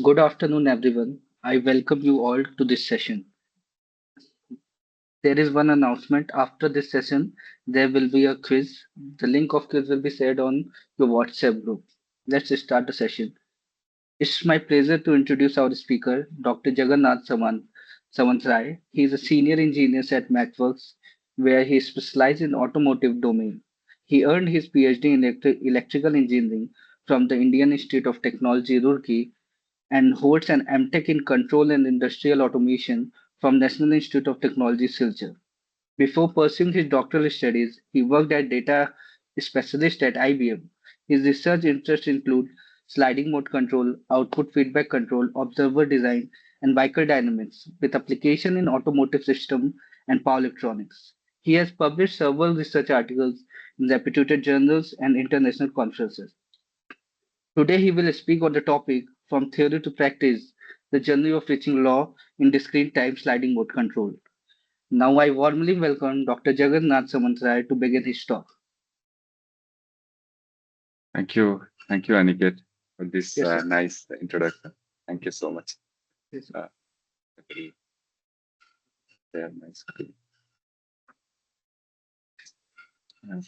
Good afternoon, everyone. I welcome you all to this session. There is one announcement. After this session, there will be a quiz. The link of quiz will be shared on your WhatsApp group. Let's start the session. It's my pleasure to introduce our speaker, Dr. Samantrai. He is a senior engineer at MathWorks, where he specialized in automotive domain. He earned his PhD in electrical engineering from the Indian Institute of Technology, Roorkee, and holds an MTech in Control and Industrial Automation from National Institute of Technology, Silchar. Before pursuing his doctoral studies, he worked as data specialist at IBM. His research interests include sliding mode control, output feedback control, observer design, and vehicle dynamics, with application in automotive system and power electronics. He has published several research articles in reputed journals and international conferences. Today he will speak on the topic from theory to practice, the journey of reaching law in discrete time sliding mode control. Now I warmly welcome Dr. Jagananath Samantrai to begin his talk. Thank you, Aniket, for this Yes, sir. nice introduction. Thank you so much. Yes, sir. Uh, very nice.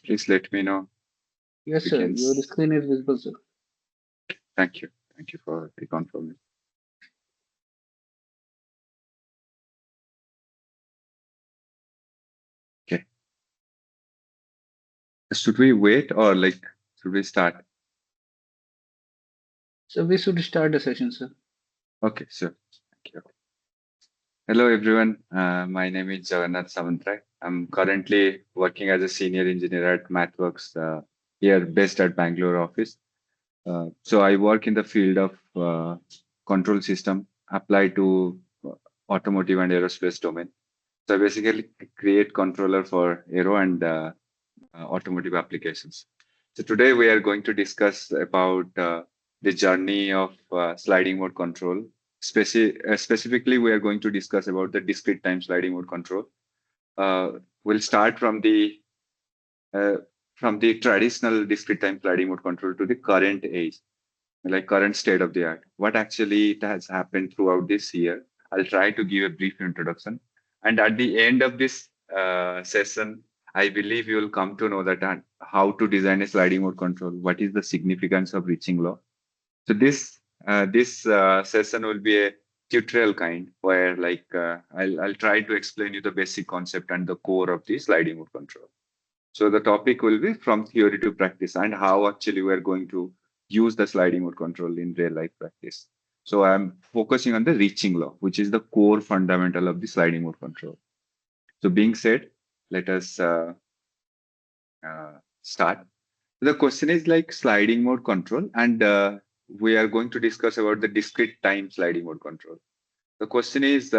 Please let me know Yes, if you sir. can. Your screen is visible, sir. Thank you for the confirmation. Okay. Should we wait or should we start? So we should start the session, sir. Okay, sure. Thank you. Hello, everyone. My name is Jagannath Samantrai. I'm currently working as a senior engineer at MathWorks here, based at Bangalore office. So I work in the field of control system applied to automotive and aerospace domain. So I basically create controller for aero and automotive applications. So today we are going to discuss about the journey of sliding mode control. Specifically, we are going to discuss about the discrete time sliding mode control. We'll start uh, from the traditional discrete time sliding mode control to the current age, like current state of the art. What actually it has happened throughout this year. I'll try to give a brief introduction. And at the end of this session, I believe you will come to know that how to design a sliding mode control. What is the significance of reaching law? So this session will be a tutorial kind where I'll try to explain you the basic concept and the core of the sliding mode control. So the topic will be from theory to practice and how actually we're going to use the sliding mode control in real life practice. So I'm focusing on the reaching law, which is the core fundamental of the sliding mode control. So being said, let us start. The question is like sliding mode control, and we are going to discuss about the discrete time sliding mode control. The question is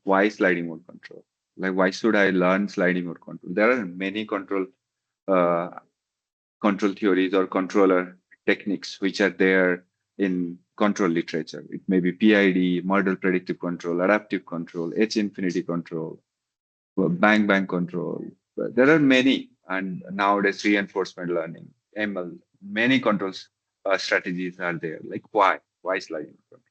why sliding mode control? Like why should I learn sliding mode control? There are many uh, control theories or controller techniques which are there in control literature. It may be PID, model predictive control, adaptive control, H infinity control, bang bang control. But there are many, and nowadays reinforcement learning, ML, many controls strategies are there. Like why? Why sliding control?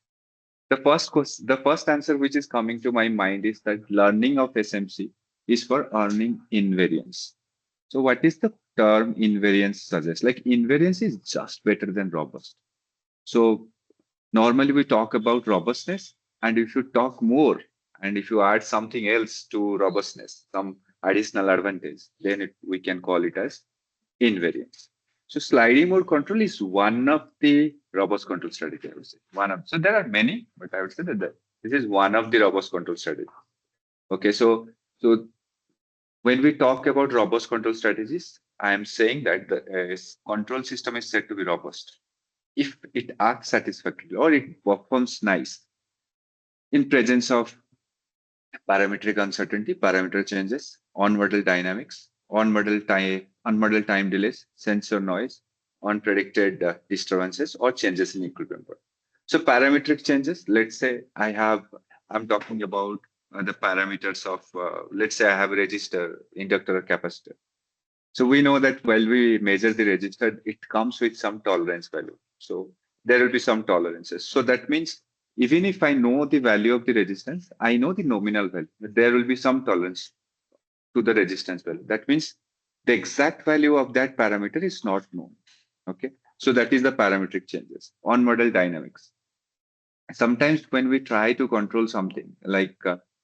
The first answer which is coming to my mind is that learning of SMC is for earning invariance. So what is the term invariance suggest? Like invariance is just better than robust. So normally we talk about robustness, and if you talk more and if you add something else to robustness, some additional advantage, then we can call it as invariance. So sliding mode control is one of the robust control strategy, I would say. So there are many, but I would say that this is one of the robust control strategy. Okay, so when we talk about robust control strategies, I am saying that the control system is said to be robust if it acts satisfactorily or it performs nice in presence of parametric uncertainty, parameter changes, on-model dynamics, on-model time delays, sensor noise, unpredicted disturbances, or changes in equilibrium. So parametric changes, let's say I'm talking about the parameters of, let's say I have a resistor, inductor, or capacitor. So we know that while we measure the resistor, it comes with some tolerance value. So there will be some tolerances. So that means even if I know the value of the resistance, I know the nominal value. There will be some tolerance to the resistance value. That means the exact value of that parameter is not known. Okay. So that is the parametric changes on model dynamics. Sometimes when we try to control something, like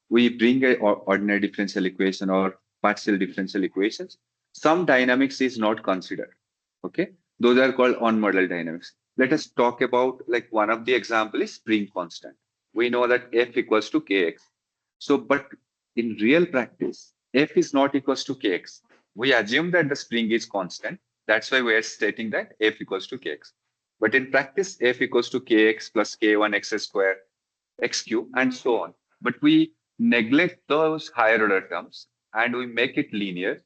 we bring a ordinary differential equation or partial differential equations, some dynamics is not considered. Okay. Those are called on model dynamics. Let us talk about, like, one of the example is spring constant. We know that F equals to Kx. So, but in real practice, F is not equals to Kx. We assume that the spring is constant. That's why we are stating that F equals to Kx. But in practice, F equals to Kx plus K1 x square, x cube, and so on. But we neglect those higher order terms and we make it linear,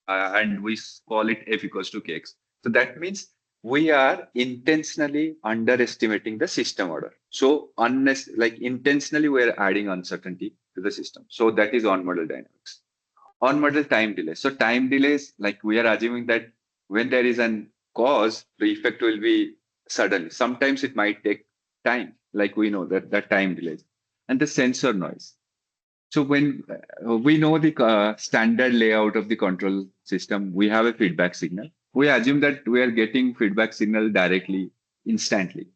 and we call it F equals to Kx. So that means we are intentionally underestimating the system order. So like intentionally, we are adding uncertainty to the system. So that is on model dynamics. On model time delay. So time delays, like we are assuming that when there is an cause, the effect will be suddenly. Sometimes it might take time, like we know that time delays. And the sensor noise. So when we know the standard layout of the control system, we have a feedback signal. We assume that we are getting feedback signal directly, instantly.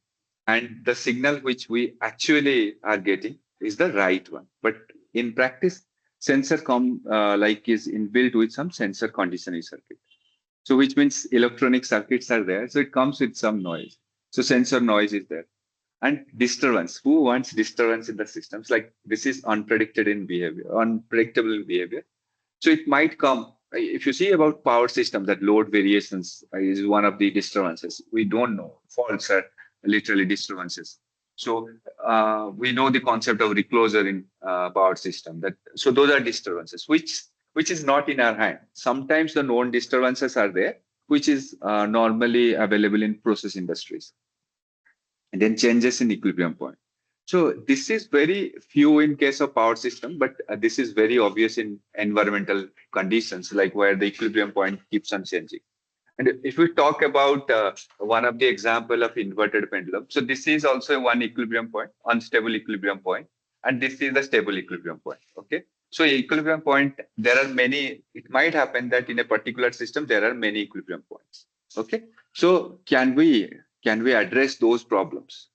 And the signal which we actually are getting is the right one. But in practice, sensor like is inbuilt with some sensor conditioning circuit. So which means electronic circuits are there. So it comes with some noise. So sensor noise is there. And disturbance. Who wants disturbance in the systems? Like, this is unpredicted in behavior, unpredictable in behavior. So it might come. If you see about power system, that load variations is one of the disturbances. We don't know. Faults are literally disturbances. So we know the concept of recloser in power system. That so those are disturbances, which is not in our hand. Sometimes the known disturbances are there, which is normally available in process industries, and then changes in equilibrium point. So this is very few in case of power system, but this is very obvious in environmental conditions, like where the equilibrium point keeps on changing. And if we talk about one of the example of inverted pendulum, so this is also one equilibrium point, unstable equilibrium point, and this is the stable equilibrium point. Okay. So equilibrium point, there are many. It might happen that in a particular system there are many equilibrium points. Okay. So can we address those problems?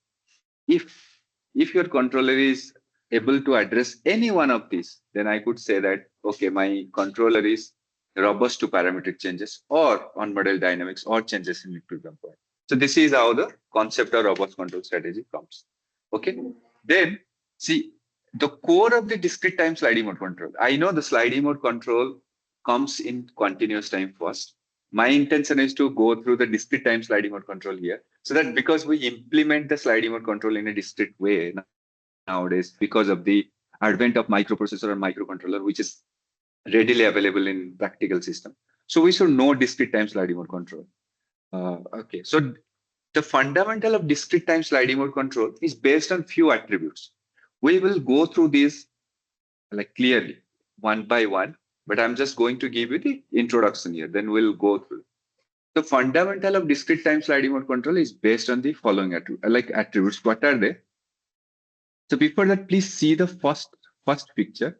If your controller is able to address any one of these, then I could say that, okay, my controller is robust to parametric changes or on model dynamics or changes in equilibrium point. So this is how the concept of robust control strategy comes. Okay. Then see, the core of the discrete time sliding mode control. I know the sliding mode control comes in continuous time first. My intention is to go through the discrete time sliding mode control here, so that because we implement the sliding mode control in a discrete way nowadays, because of the advent of microprocessor and microcontroller, which is readily available in practical system. So we should know discrete time sliding mode control. Okay, so the fundamental of discrete time sliding mode control is based on few attributes. We will go through these like clearly one by one, but I'm just going to give you the introduction here. Then we'll go through. The fundamental of discrete time sliding mode control is based on the following attributes. What are they? So before that, please see the first picture.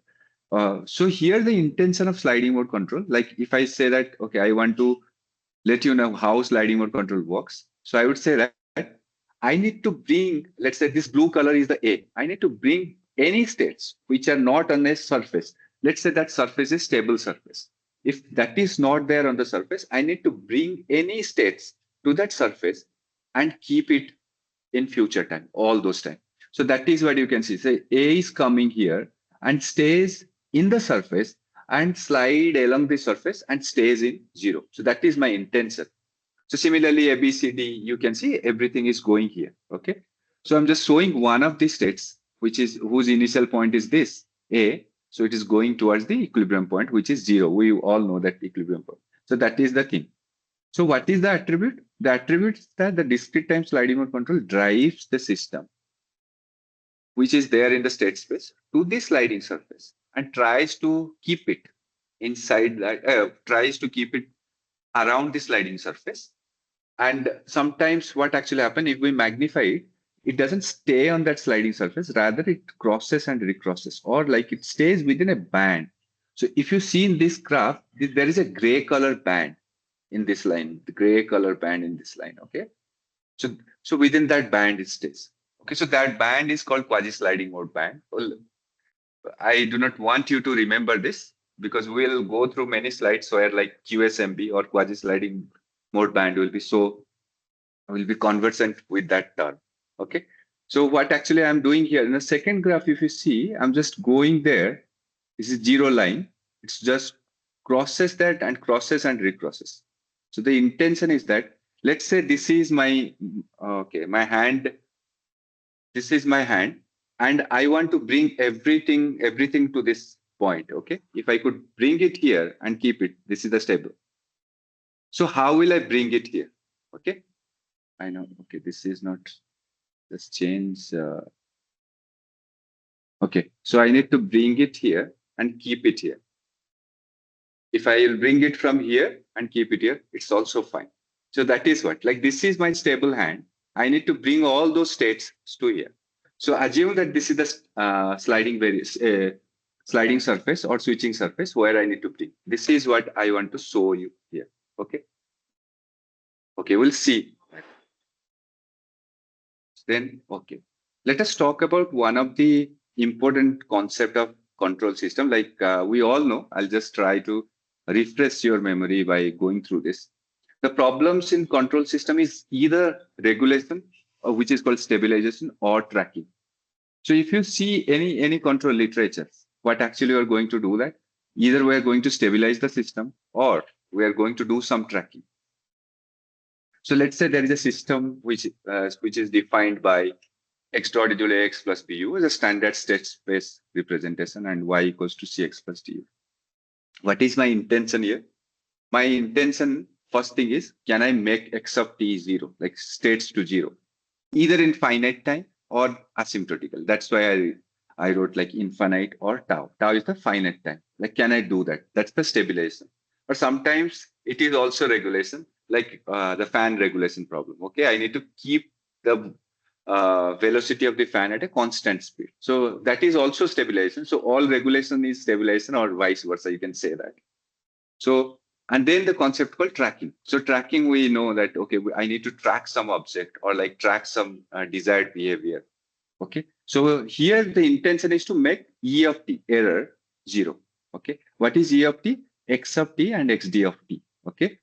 So here the intention of sliding mode control, like if I say that, okay, I want to let you know how sliding mode control works. So I would say that I need to bring, let's say this blue color is the A. I need to bring any states which are not on a surface. Let's say that surface is stable surface. If that is not there on the surface, I need to bring any states to that surface and keep it in future time, all those time. So that is what you can see. Say A is coming here and stays in the surface and slide along the surface and stays in zero. So that is my intention. So similarly, A, B, C, D, you can see everything is going here. Okay. So I'm just showing one of the states, which is whose initial point is this A. So it is going towards the equilibrium point, which is zero. We all know that equilibrium point. So that is the thing. So what is the attribute? The attribute is that the discrete time sliding mode control drives the system, which is there in the state space, to the sliding surface and tries to keep it inside that, tries to keep it around the sliding surface And sometimes what actually happen if we magnify it, it doesn't stay on that sliding surface, rather it crosses and recrosses, or like it stays within a band. So if you see in this graph, there is a gray color band in this line, the gray color band in this line. Okay. So, so within that band it stays. Okay. So that band is called quasi sliding mode band. Well, I do not want you to remember this because we'll go through many slides where like QSMB or quasi sliding mode band will be conversant with that term. Okay. So what actually I'm doing here in the second graph, if you see, I'm just going there. This is zero line. It's just crosses that and crosses and recrosses. So the intention is that, let's say this is my, okay, my hand, this is my hand, and I want to bring everything to this point. Okay. If I could bring it here and keep it, this is the stable. So how will I bring it here? Okay. I know. Okay. This is not, let's change. Okay, so I need to bring it here and keep it here. If I will bring it from here and keep it here, it's also fine. So that is what, like this is my stable hand. I need to bring all those states to here. So assume that this is the sliding surface or switching surface where I need to bring. This is what I want to show you here. Okay. Okay, we'll see. Then, okay. Let us talk about one of the important concept of control system. Like we all know, I'll just try to refresh your memory by going through this. The problems in control system is either regulation, which is called stabilization, or tracking. So if you see any control literature, what actually we're going to do that, either we're going to stabilize the system or we are going to do some tracking. So let's say there is a system which is defined by x dot equal to ax plus bu as a standard state space representation and y equals to cx plus du. What is my intention here? My intention, first thing is, can I make x of t zero, like states to zero, either in finite time or asymptotical? That's why I wrote like infinite or tau. Tau is the finite time. Like, can I do that? That's the stabilization. Or sometimes it is also regulation, like the fan regulation problem. Okay, I need to keep the velocity of the fan at a constant speed. So that is also stabilization. So all regulation is stabilization, or vice versa. You can say that. So, and then the concept called tracking. So tracking, we know that, okay, I need to track some object or like track some desired behavior. Okay. So here the intention is to make E of t, error, zero. Okay. What is E of t? X of t and xd of t. Okay.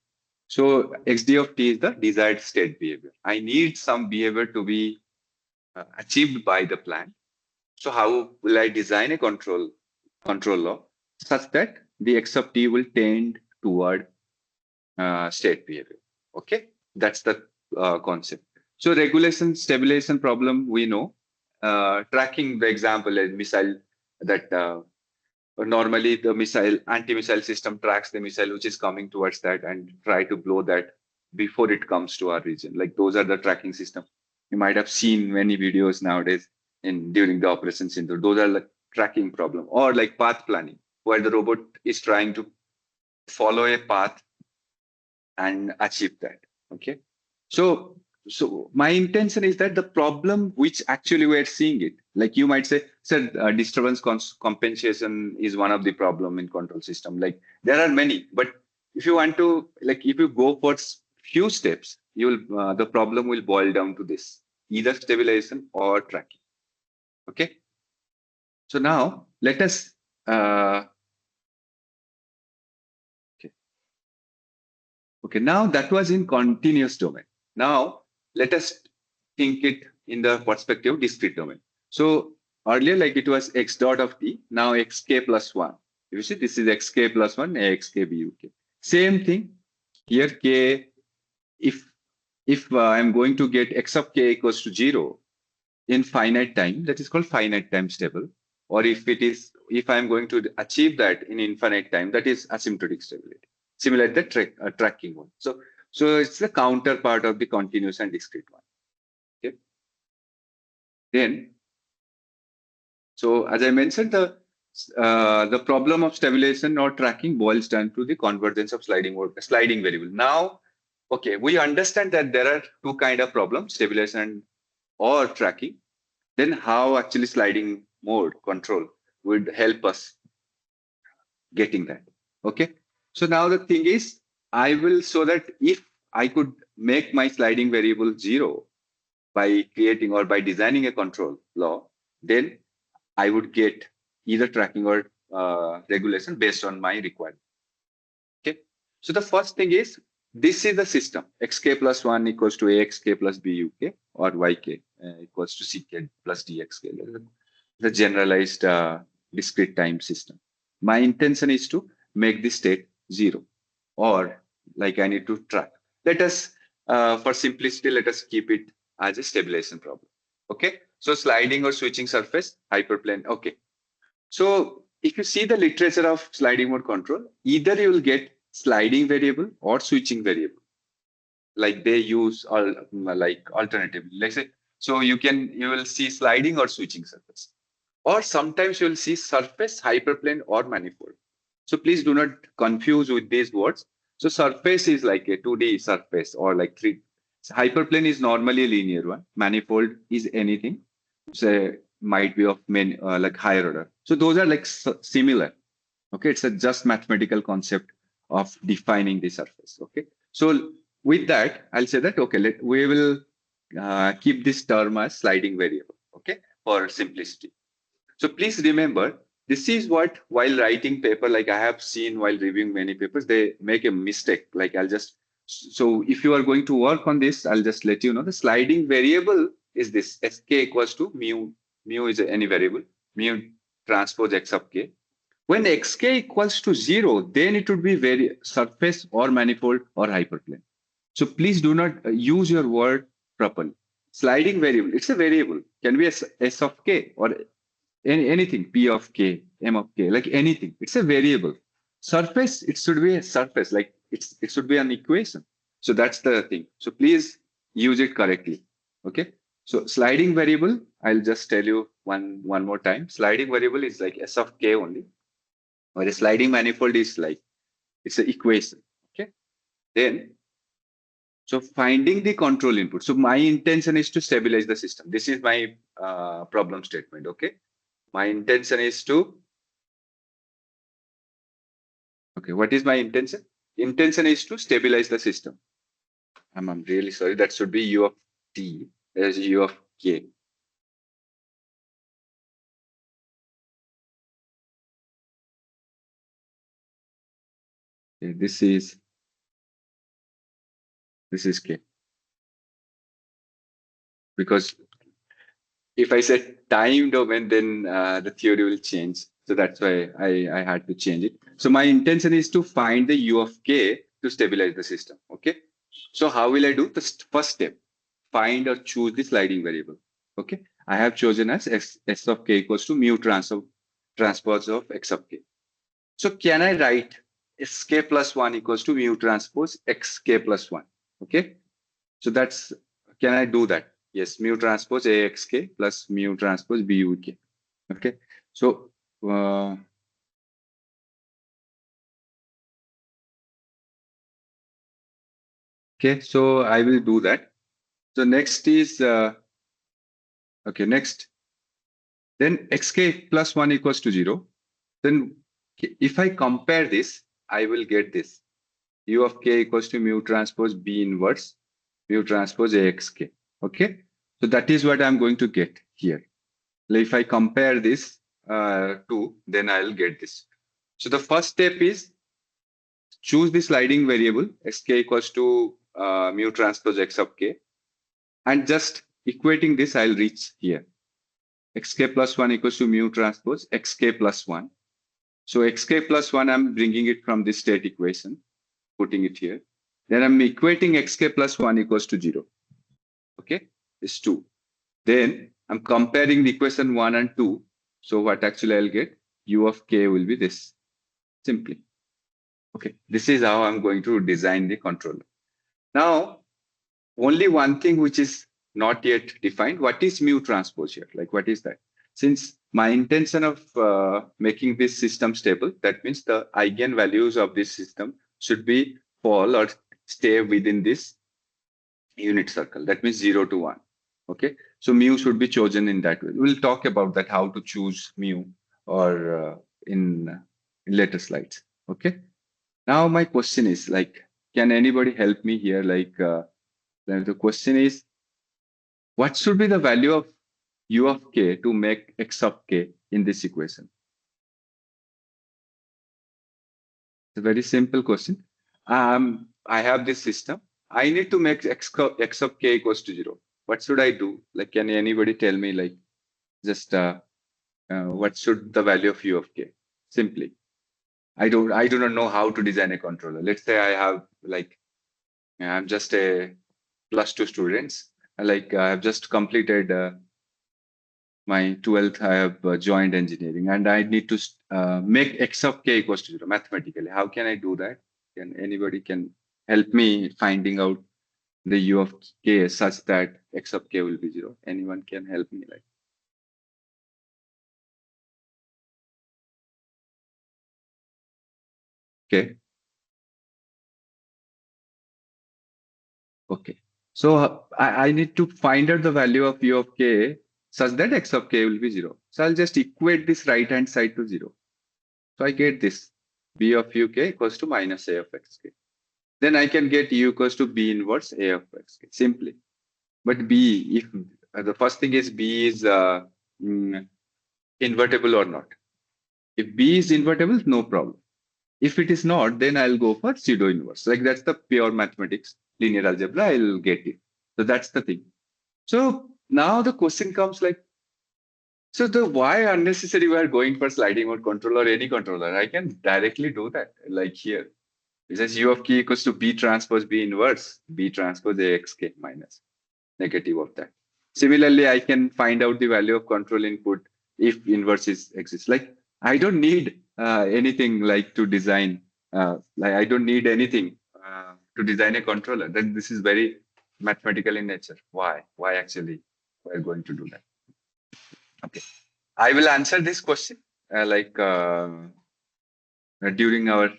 So xd of t is the desired state behavior. I need some behavior to be achieved by the plan. So how will I design a control law such that the x of t will tend toward state behavior? Okay, that's the concept. So regulation, stabilization problem, we know. Tracking, the example, a missile that normally the anti-missile system tracks the missile which is coming towards that and try to blow that before it comes to our region. Like those are the tracking system. You might have seen many videos nowadays in during the operations. Those are like tracking problem, or like path planning, where the robot is trying to follow a path and achieve that. Okay. So my intention is that the problem which actually we're seeing it, like you might say, sir, disturbance compensation is one of the problem in control system. Like there are many, but if you want to, like if you go for few steps, the problem will boil down to this, either stabilization or tracking. Okay. So now let us okay. Okay, now that was in continuous domain. Now let us think it in the perspective of discrete domain. So earlier, like it was x dot of t, now xk plus 1. You see, this is xk plus 1, axk buk. Same thing here, k, if I'm going to get x of k equals to 0 in finite time, that is called finite time stable. Or if I'm going to achieve that in infinite time, that is asymptotic stability. Similar to the tracking one. So it's the counterpart of the continuous and discrete one. Okay. Then, so as I mentioned, the problem of stabilization or tracking boils down to the convergence of sliding variable. Now, Okay, we understand that there are two kind of problems, stabilization or tracking. Then how actually sliding mode control would help us getting that. Okay. So now the thing is, I will so that if I could make my sliding variable zero by creating or by designing a control law, then I would get either tracking or regulation based on my requirement. Okay. So the first thing is this is the system xk plus 1 equals to axk plus buk or yk equals to ck plus dxk. The generalized discrete time system. My intention is to make this state zero or like I need to track. Let us, for simplicity, let us keep it as a stabilization problem. Okay. So sliding or switching surface, hyperplane. Okay. So if you see the literature of sliding mode control, either you will get sliding variable or switching variable. Like they use all like alternatively. Let's say so you will see sliding or switching surface. Or sometimes you will see surface, hyperplane, or manifold. So please do not confuse with these words. So surface is like a 2D surface or like three. So hyperplane is normally a linear one. Manifold is anything. Say might be of many like higher order. So those are like similar. Okay, it's a just mathematical concept of defining the surface. Okay, so with that, I'll say that okay, we will keep this term as sliding variable. Okay, for simplicity. So please remember, this is what while writing paper, like I have seen while reviewing many papers, they make a mistake. Like I'll just, so if you are going to work on this, I'll just let you know the sliding variable is this sk equals to mu. Mu is any variable, mu transpose x of k. When xk equals to zero, then it would be very surface or manifold or hyperplane. So please do not use your word properly. Sliding variable, it's a variable, can be s of k or anything, p of k, m of k, like anything. It's a variable. Surface, it should be a surface, like it should be an equation. So that's the thing. So please use it correctly. Okay. So sliding variable, I'll just tell you one more time. Sliding variable is like s of k only, or a sliding manifold is like it's an equation. Okay. Then so finding the control input. So my intention is to stabilize the system. This is my problem statement. Okay. My intention is to Okay, what is my intention? Intention is to stabilize the system. I'm really sorry. That should be U of T as U of K. Okay, this is K. Because if I said time domain, then the theory will change. So that's why I had to change it. So my intention is to find the U of K to stabilize the system. Okay. So how will I do? The first step, find or choose the sliding variable. Okay. I have chosen as S of K equals to mu transpose of X of K. So can I write sk plus 1 equals to mu transpose xk plus 1? Okay. So that's, can I do that? Yes, mu transpose axk plus mu transpose buk. Okay. So, okay. So I will do that. So next is, okay, next. Then xk plus 1 equals to 0. Then if I compare this, I will get this. U of k equals to mu transpose b inverse mu transpose axk. Okay. So that is what I'm going to get here. If I compare this two, then I'll get this. So the first step is choose the sliding variable sk equals to mu transpose x of k, and just equating this, I'll reach here. Xk plus 1 equals to mu transpose xk plus 1. So xk plus 1, I'm bringing it from this state equation, putting it here. Then I'm equating xk plus 1 equals to 0. Okay, it's 2. Then I'm comparing the equation 1 and 2. So what actually I'll get? U of k will be this, simply. Okay, this is how I'm going to design the controller. Now, only one thing which is not yet defined. What is mu transpose here? Like, what is that? Since my intention of making this system stable, that means the eigenvalues of this system should be fall or stay within this unit circle. That means 0 to 1. Okay. So mu should be chosen in that way. We'll talk about that, how to choose mu or in later slides. Okay. Now my question is like, can anybody help me here? Like the question is, what should be the value of u of k to make x of k in this equation? It's a very simple question. I have this system. I need to make x of k equals to 0. What should I do? Like, can anybody tell me, like, just what should the value of u of k? Simply, I do not know how to design a controller. Let's say I have like, I'm just a +2 students. Like, I have just completed my 12th. I have joined engineering, and I need to make x of k equals to 0 mathematically. How can I do that? Can anybody can help me finding out the u of k such that x of k will be 0? Anyone can help me? Like, okay, okay. So I need to find out the value of u of k such that x of k will be 0. So I'll just equate this right hand side to 0. So I get this b of uk equals to minus a of xk. Then I can get u equals to b inverse a of xk simply. But b, if the first thing is b is mm, invertible or not. If b is invertible, no problem. If it is not, then I'll go for pseudo inverse. Like that's the pure mathematics, linear algebra. I'll get it. So that's the thing. So now the question comes like, so the why unnecessary we are going for sliding mode controller or any controller? I can directly do that. Like here, it says u of k equals to b transpose b inverse, b transpose axk minus negative of that. Similarly, I can find out the value of control input if inverse is exists. Like I don't need anything like to design. Like I don't need anything to design a controller. Then this is very mathematical in nature. Why? Why actually we're going to do that? Okay. I will answer this question during our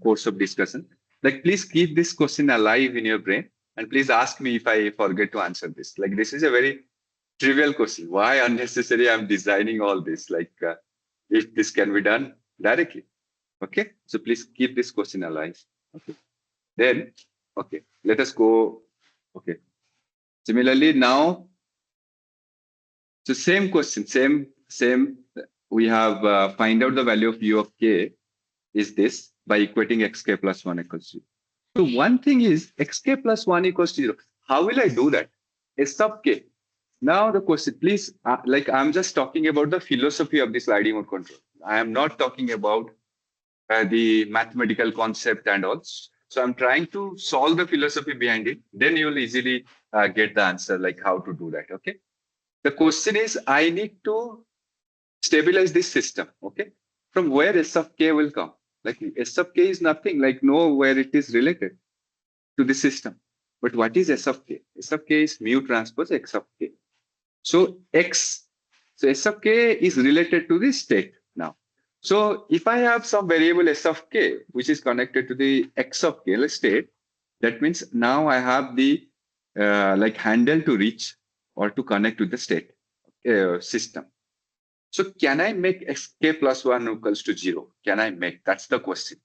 course of discussion. Like, please keep this question alive in your brain and please ask me if I forget to answer this. Like, this is a very trivial question. Why unnecessary I'm designing all this? Like, if this can be done directly. Okay. So please keep this question alive. Okay. Then, okay, let us go. Okay. Similarly, now, so same question, same. We have find out the value of u of k is this by equating xk plus 1 equals to 0. So one thing is xk plus 1 equals to 0. How will I do that? S of k. Now the question, please, like I'm just talking about the philosophy of the sliding mode control. I am not talking about the mathematical concept and all. So I'm trying to solve the philosophy behind it. Then you will easily get the answer, like how to do that. Okay. The question is, I need to stabilize this system. Okay. From where S of k will come? Like S of k is nothing, like know where it is related to the system. But what is S of k? S of k is mu transpose x of k. So x, so S of k is related to the state now. So if I have some variable S of k, which is connected to the x of k, let's state, that means now I have the like handle to reach or to connect to the state system. So can I make xk plus 1 equals to 0? Can I make? That's the question.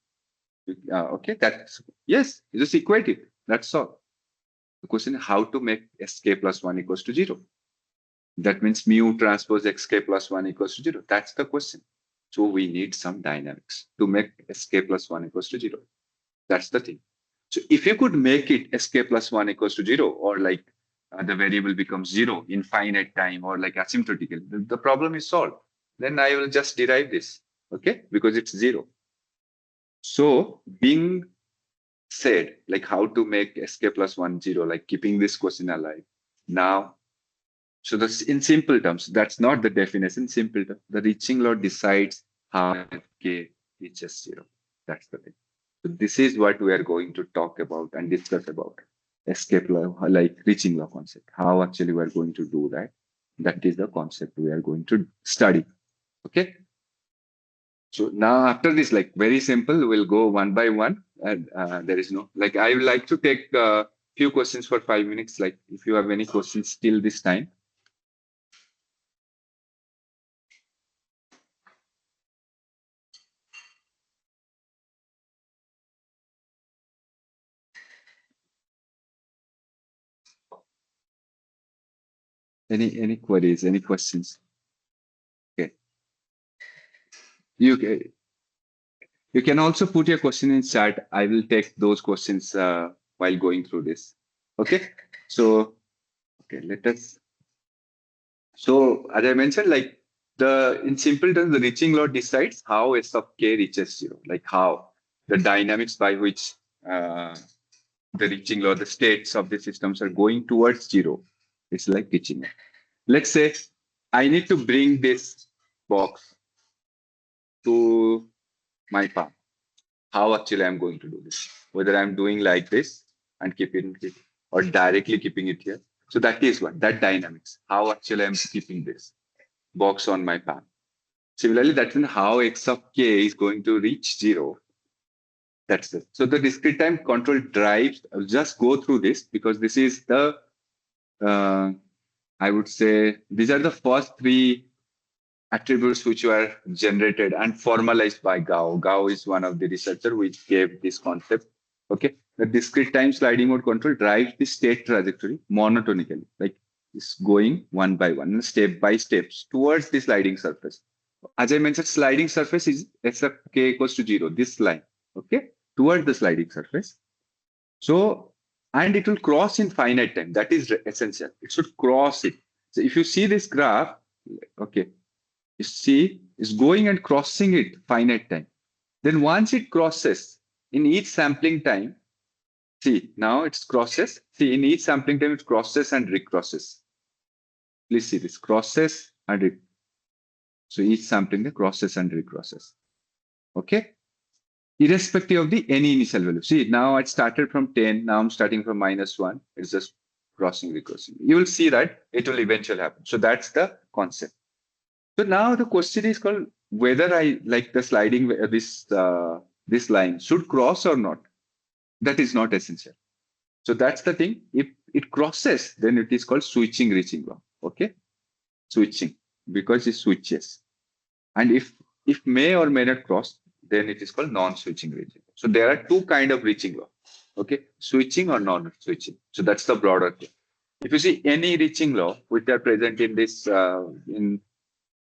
Okay, that's yes, just equate it. That's all. The question is how to make sk plus 1 equals to 0. That means mu transpose xk plus 1 equals to 0. That's the question. So we need some dynamics to make sk plus 1 equals to 0. That's the thing. So if you could make it sk plus 1 equals to 0, or like the variable becomes 0 in finite time, or like asymptotical, the problem is solved. Then I will just derive this, okay, because it's 0. So being said, like how to make sk plus 1 0, like keeping this question alive. Now, so that's in simple terms, that's not the definition. Simple terms, the reaching law decides how k reaches 0. That's the thing. So this is what we are going to talk about and discuss about escape law, like reaching law concept. How actually we are going to do that. That is the concept we are going to study. Okay. So now after this, like very simple, we'll go one by one. And there is no, like, I would like to take a few questions for 5 minutes. Like, if you have any questions till this time. Any queries, any questions? Okay. You, you can also put your question in chat. I will take those questions while going through this. Okay. So, okay, let us. So, as I mentioned, like, in simple terms, the reaching law decides how S of k reaches zero, like how the dynamics by which the reaching law, the states of the systems are going towards zero. It's like reaching law. Let's say I need to bring this box to my palm. How actually I'm going to do this? Whether I'm doing like this and keeping it, or directly keeping it here. So that is what that dynamics. How actually I'm keeping this box on my palm. Similarly, that's in how x of k is going to reach zero. That's it. So the discrete time control drives. I'll just go through this because this is the uh, I would say these are the first three attributes which were generated and formalized by Gao. Gao is one of the researchers which gave this concept. Okay, the discrete time sliding mode control drives the state trajectory monotonically, like it's going one by one, step by steps towards the sliding surface. As I mentioned, sliding surface is s of k equals to zero. This line, okay, towards the sliding surface. So, and it will cross in finite time. That is essential. It should cross it. So, if you see this graph, okay, you see, is going and crossing it finite time. Then once it crosses in each sampling time, see, now it's crosses. See, in each sampling time, it crosses and recrosses. Please see this crosses and so each sampling time crosses and recrosses. Okay. Irrespective of the any initial value. See, now I started from 10. Now I'm starting from -1. It's just crossing, recrossing. You will see that it will eventually happen. So that's the concept. So now the question is called whether I like the sliding this line should cross or not. That is not essential. So that's the thing. If it crosses, then it is called switching reaching law. Okay, switching because it switches. And if may or may not cross, then it is called non-switching reaching. So there are two kind of reaching law. Okay, switching or non-switching. So that's the broader thing. If you see any reaching law which are present in this in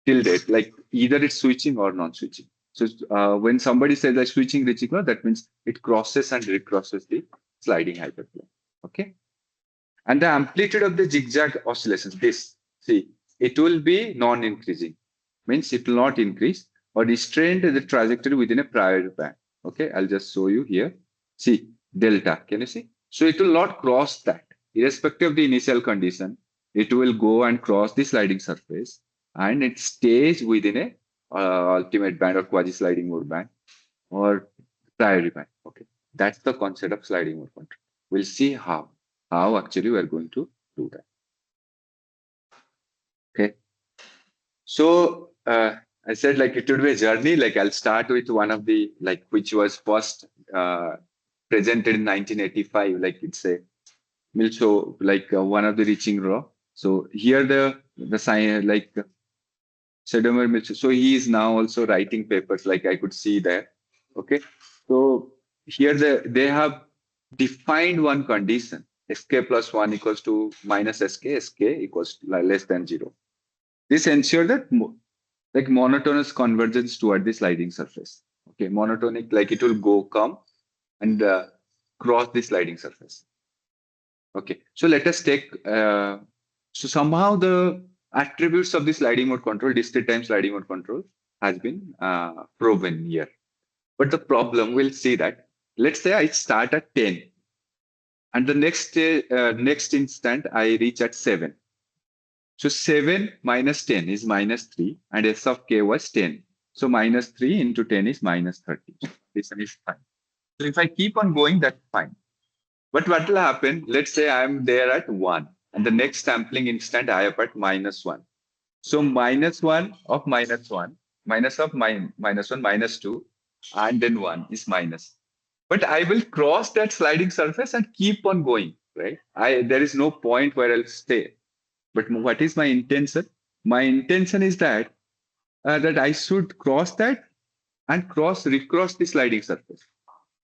till date, like either it's switching or non-switching. So when somebody says like switching reaching law, that means it crosses and recrosses the sliding hyperplane. Okay. And the amplitude of the zigzag oscillations, this, see, it will be non-increasing, means it will not increase or restrain the trajectory within a prior band. Okay, I'll just show you here. See, delta, can you see? So it will not cross that. Irrespective of the initial condition, it will go and cross the sliding surface and it stays within a ultimate band or quasi-sliding mode band or priority band. Okay, that's the concept of sliding mode control. We'll see how actually we are going to do that. Okay. So I said like it would be a journey. Like I'll start with one of the like which was first presented in 1985. Like it's a will show like one of the reaching law. So here the sign like Sedomer Mitchell. So he is now also writing papers. Like I could see there. Okay. So here they have defined one condition. Sk plus 1 equals to minus sk equals to less than 0. This ensures that like monotonous convergence toward the sliding surface. Okay, monotonic, like it will come and cross the sliding surface. Okay, so let us take, so somehow the attributes of the sliding mode control, discrete time sliding mode control has been proven here. But the problem, we'll see that, let's say I start at 10 and the next instant I reach at 7. So 7 minus 10 is minus 3 and S of k was 10. So minus 3 into 10 is minus 30. This one is fine. So if I keep on going, that's fine. But what will happen? Let's say I'm there at 1 and the next sampling instant I am at minus 1. So minus 1 of minus 1, minus of minus 1, minus 2, and then 1 is minus. but I will cross that sliding surface and keep on going, right? There is no point where I'll stay. But what is my intention? My intention is that I should cross that and recross the sliding surface.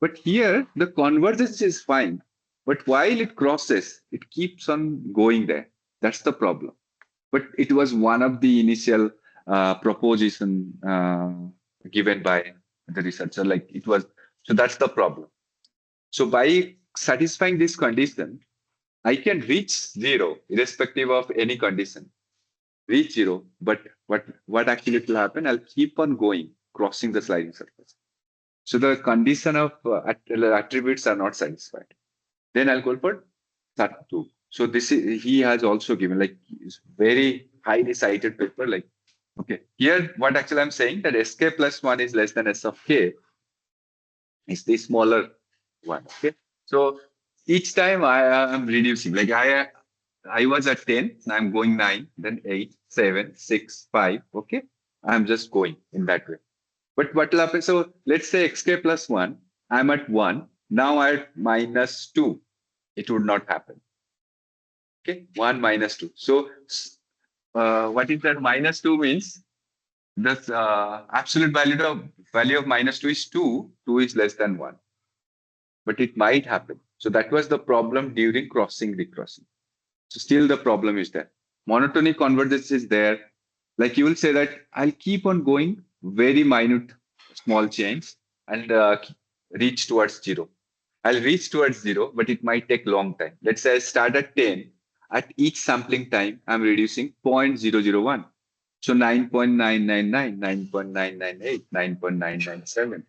But here the convergence is fine. But while it crosses, it keeps on going there. That's the problem. But it was one of the initial proposition given by the researcher. Like it was, so that's the problem. So by satisfying this condition, I can reach zero irrespective of any condition. Reach zero, but what actually will happen? I'll keep on going, crossing the sliding surface. So the condition of attributes are not satisfied. Then I'll go for Sattu. So this is he has also given like very highly cited paper. Like okay, here what actually I'm saying that sk plus one is less than s of k is the smaller one. Okay, so each time I am reducing. Like I was at 10, I'm going 9, then 8, 7, 6, 5. Okay, I'm just going in that way. But what will happen? So let's say xk plus 1, I'm at 1. Now I'm at minus 2. It would not happen. Okay, 1 minus 2. So what is that? Minus 2 means the absolute value of minus 2 is 2. 2 is less than 1. But it might happen. So that was the problem during crossing recrossing. So still the problem is there. Monotonic convergence is there. Like you will say that I'll keep on going very minute small change and reach towards zero. I'll reach towards zero, but it might take long time. Let's say I start at 10. At each sampling time, I'm reducing 0.001. So 9.999, 9.998, 9.997.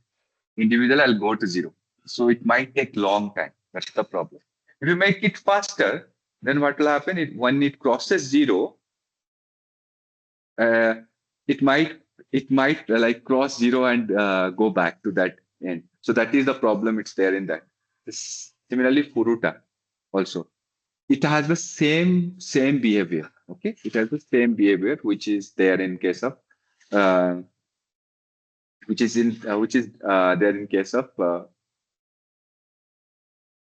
Individual, I'll go to zero. So it might take long time. That's the problem. If you make it faster, then what will happen? When it crosses zero, uh, it might like cross zero and go back to that end. So that is the problem. It's there in that. Similarly, Furuta also it has the same behavior. Okay, it has the same behavior which is there in case of uh, which is there in case of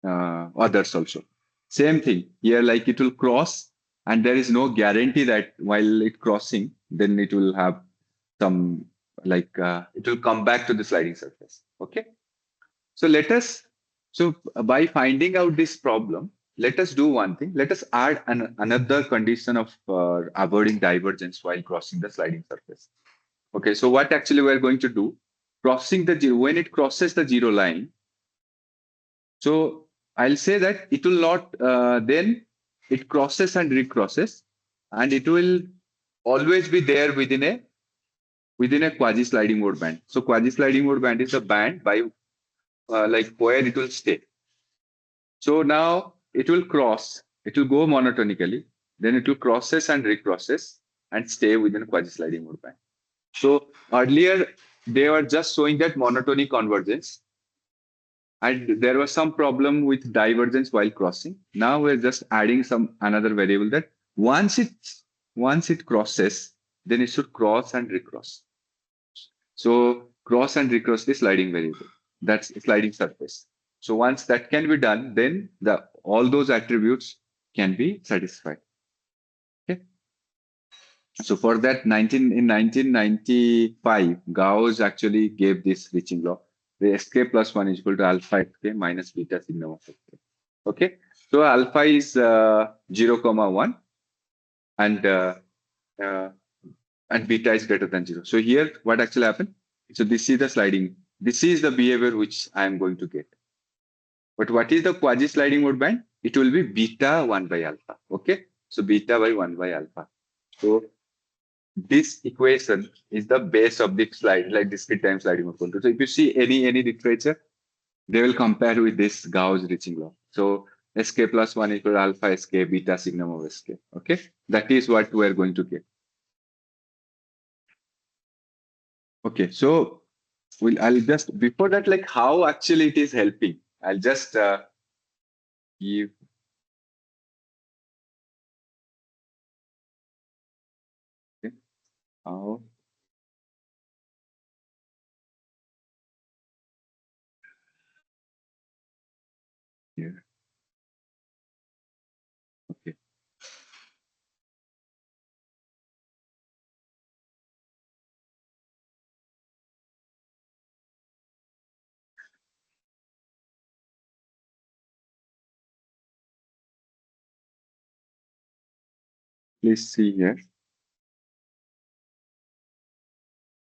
others also. Same thing here, like it will cross, and there is no guarantee that while it crossing, then it will have some like it will come back to the sliding surface. Okay, so by finding out this problem, let us do one thing. Let us add another condition of avoiding divergence while crossing the sliding surface. Okay, so what actually we are going to do? Crossing the zero when it crosses the zero line, so I'll say that it will not, then it crosses and recrosses, and it will always be there within a quasi sliding mode band. So quasi sliding mode band is a band by like where it will stay. So now it will go monotonically, then it will crosses and recrosses and stay within quasi sliding mode band. So earlier they were just showing that monotonic convergence, and there was some problem with divergence while crossing. Now we're just adding some another variable that once it crosses, then it should cross and recross. So cross and recross the sliding variable. That's a sliding surface. So once that can be done, then the all those attributes can be satisfied. Okay. So for that, 1995, Gauss actually gave this reaching law. The sk plus 1 is equal to alpha sk minus beta sigma of sk. Okay. So alpha is 0, comma 1 and uh, and beta is greater than 0. So here, what actually happened? So this is the sliding. This is the behavior which I am going to get. But what is the quasi sliding mode band? It will be beta 1 by alpha. Okay. So beta by 1 by alpha. So this equation is the base of the slide, like discrete time sliding mode control. So if you see any literature, they will compare with this Gauss reaching law. So sk plus 1 equal alpha sk beta sigma of sk. Okay, that is what we are going to get. Okay, so I'll just before that, like how actually it is helping. I'll just give. Okay, how Please see here.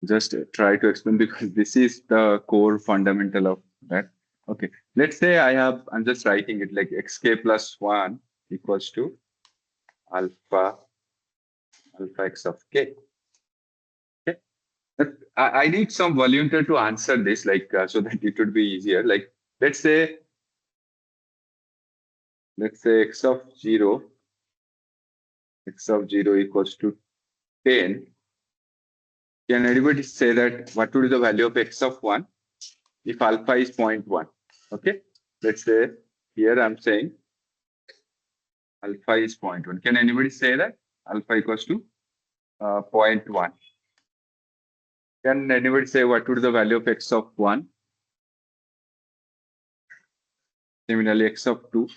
Just try to explain because this is the core fundamental of that. Okay. Let's say I'm just writing it like xk plus 1 equals to alpha, alpha x of k. Okay. I need some volunteer to answer this, like so that it would be easier. Like let's say x of 0, x of 0 equals to 10. Can anybody say that what would be the value of x of 1 if alpha is 0.1? Okay. Let's say here I'm saying alpha is 0.1. Can anybody say that alpha equals to 0.1? Can anybody say what would be the value of x of 1? Similarly, x of 2,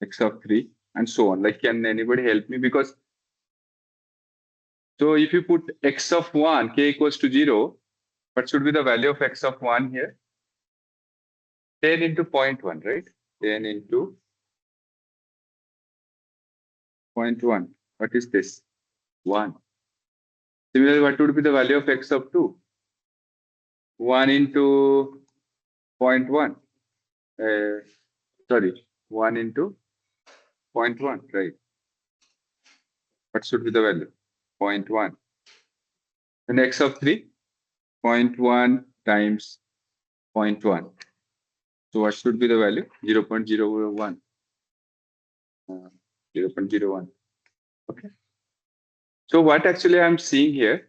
x of 3, and so on. Like, can anybody help me? Because so if you put x of 1, k equals to 0, what should be the value of x of 1 here? 10 into 0.1, right? 10 into 0.1. What is this? 1. Similarly, what would be the value of x of 2? 1 into zero point 0.1. Sorry, 1 into zero point 0.1, right? What should be the value? Zero point 0.1. And x of 3, 0.1 times zero point 0.1. So what should be the value? 0.01. 0.01. Okay. So what actually I'm seeing here,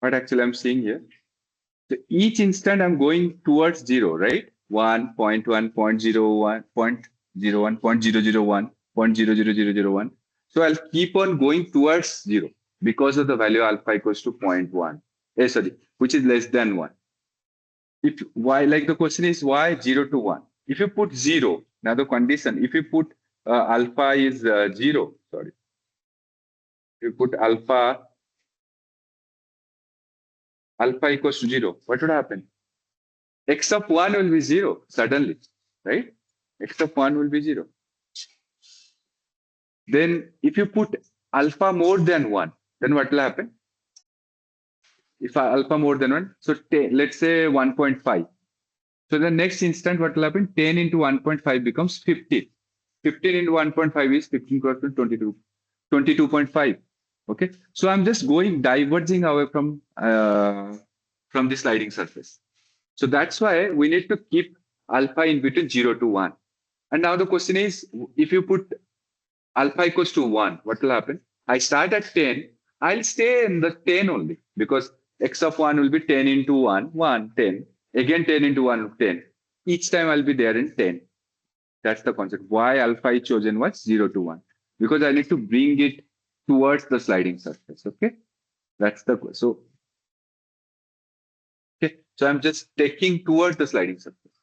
so each instant I'm going towards 0, right? 1, 0.1, 0.01, 0.01, 0.001, 0.00001. So I'll keep on going towards 0 because of the value alpha equals to 0.1. Sorry, which is less than 1. If why, like the question is why 0 to 1? If you put 0, now the condition, if you put alpha is 0, sorry, if you put alpha equals to 0, what would happen? X of 1 will be 0 suddenly, right? X of 1 will be 0. Then if you put alpha more than 1, then what will happen? If alpha more than 1, so let's say 1.5. So the next instant, what will happen? 10 into 1.5 becomes 15. 15 into 1.5 is 15 cross 22. 22.5. Okay. So I'm just diverging away from the sliding surface. So that's why we need to keep alpha in between 0 to 1. And now the question is, if you put alpha equals to 1, what will happen? I start at 10. I'll stay in the 10 only because x of 1 will be 10 into 1, 1, 10. Again 10 into 1, 10. Each time I'll be there in 10. That's the concept. Why alpha is chosen was 0 to 1. Because I need to bring it towards the sliding surface. Okay. That's the so okay. So I'm just taking towards the sliding surface.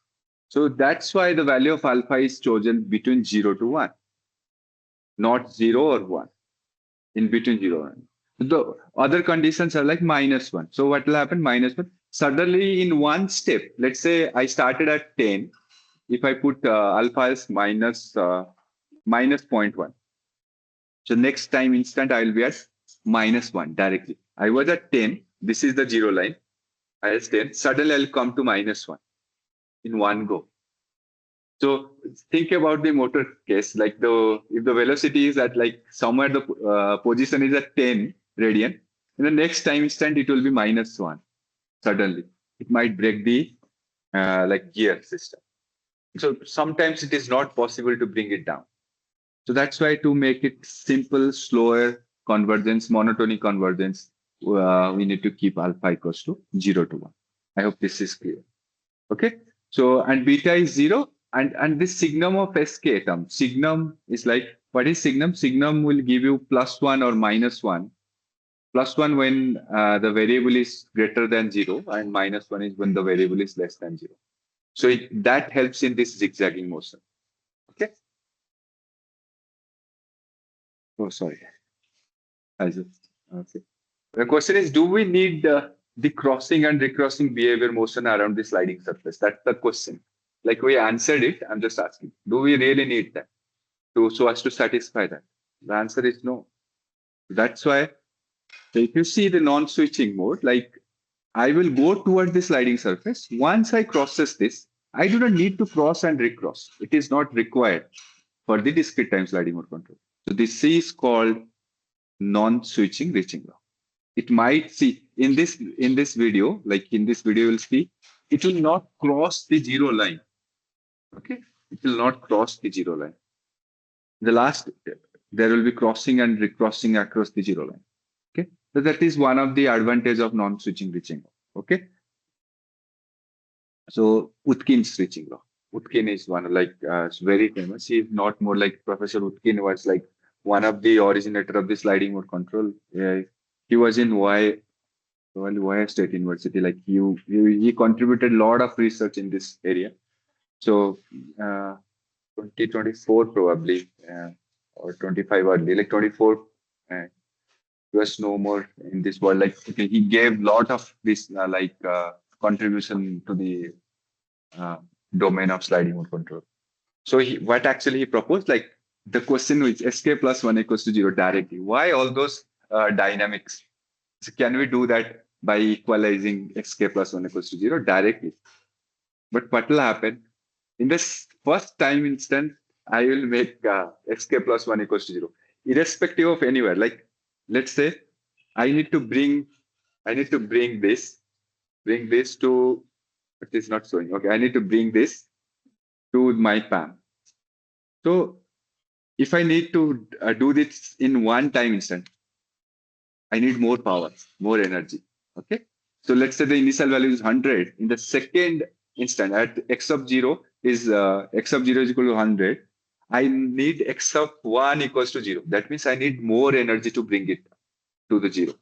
So that's why the value of alpha is chosen between 0 to 1, not 0 or 1, in between 0 and 1. The other conditions are like -1. So what will happen? -1. Suddenly in one step, let's say I started at 10. If I put alpha as minus zero point 0.1. So next time instant, I will be at -1 directly. I was at 10. This is the 0 line. I was 10. Suddenly I'll come to -1 in one go. So think about the motor case, like if the velocity is at like somewhere the position is at 10 radian, in the next time instant it will be -1 suddenly. It might break the like gear system. So sometimes it is not possible to bring it down. So that's why to make it simple, slower convergence, monotonic convergence, we need to keep alpha equals to 0 to 1. I hope this is clear. Okay. So, and beta is 0. And this signum of SK term, signum is like, what is signum? Signum will give you +1 or -1. +1 when the variable is greater than 0, and -1 is when the variable is less than 0. So that helps in this zigzagging motion. Okay. Oh, sorry. Okay. The question is, do we need the crossing and recrossing behavior motion around the sliding surface? That's the question. Like we answered it. I'm just asking, do we really need that to so as to satisfy that? The answer is no. That's why if you see the non-switching mode, like I will go toward the sliding surface. Once I crosses this, I do not need to cross and recross. It is not required for the discrete time sliding mode control. So this is called non-switching reaching law. It might see in this video, like in this video, you'll see it will not cross the zero line. Okay, it will not cross the zero line. The last there will be crossing and recrossing across the zero line. Okay, so that is one of the advantage of non-switching reaching law. Okay, so Utkin's reaching law. Utkin is one like it's very famous. He is not more like Professor Utkin was like one of the originator of the sliding mode control. Yeah, he was in Ohio State University. Like he contributed a lot of research in this area. So 2024 probably or 25 early, like 24. He was no more in this world. Like okay, he gave lot of this contribution to the uh, domain of sliding mode control. So what actually he proposed, like the question which sk plus 1 equals to 0 directly. Why all those dynamics? So can we do that by equalizing sk plus 1 equals to 0 directly? But what will happen? In this first time instant, I will make sk plus 1 equals to 0, irrespective of anywhere. Like, let's say I need to bring, I need to bring this to, it is not showing. Okay, I need to bring this to my PAM. So if I need to do this in one time instant, I need more power, more energy. Okay. So let's say the initial value is 100. In the second instant, at x of 0 is x of 0 is equal to 100. I need x of 1 equals to 0. That means I need more energy to bring it to the 0.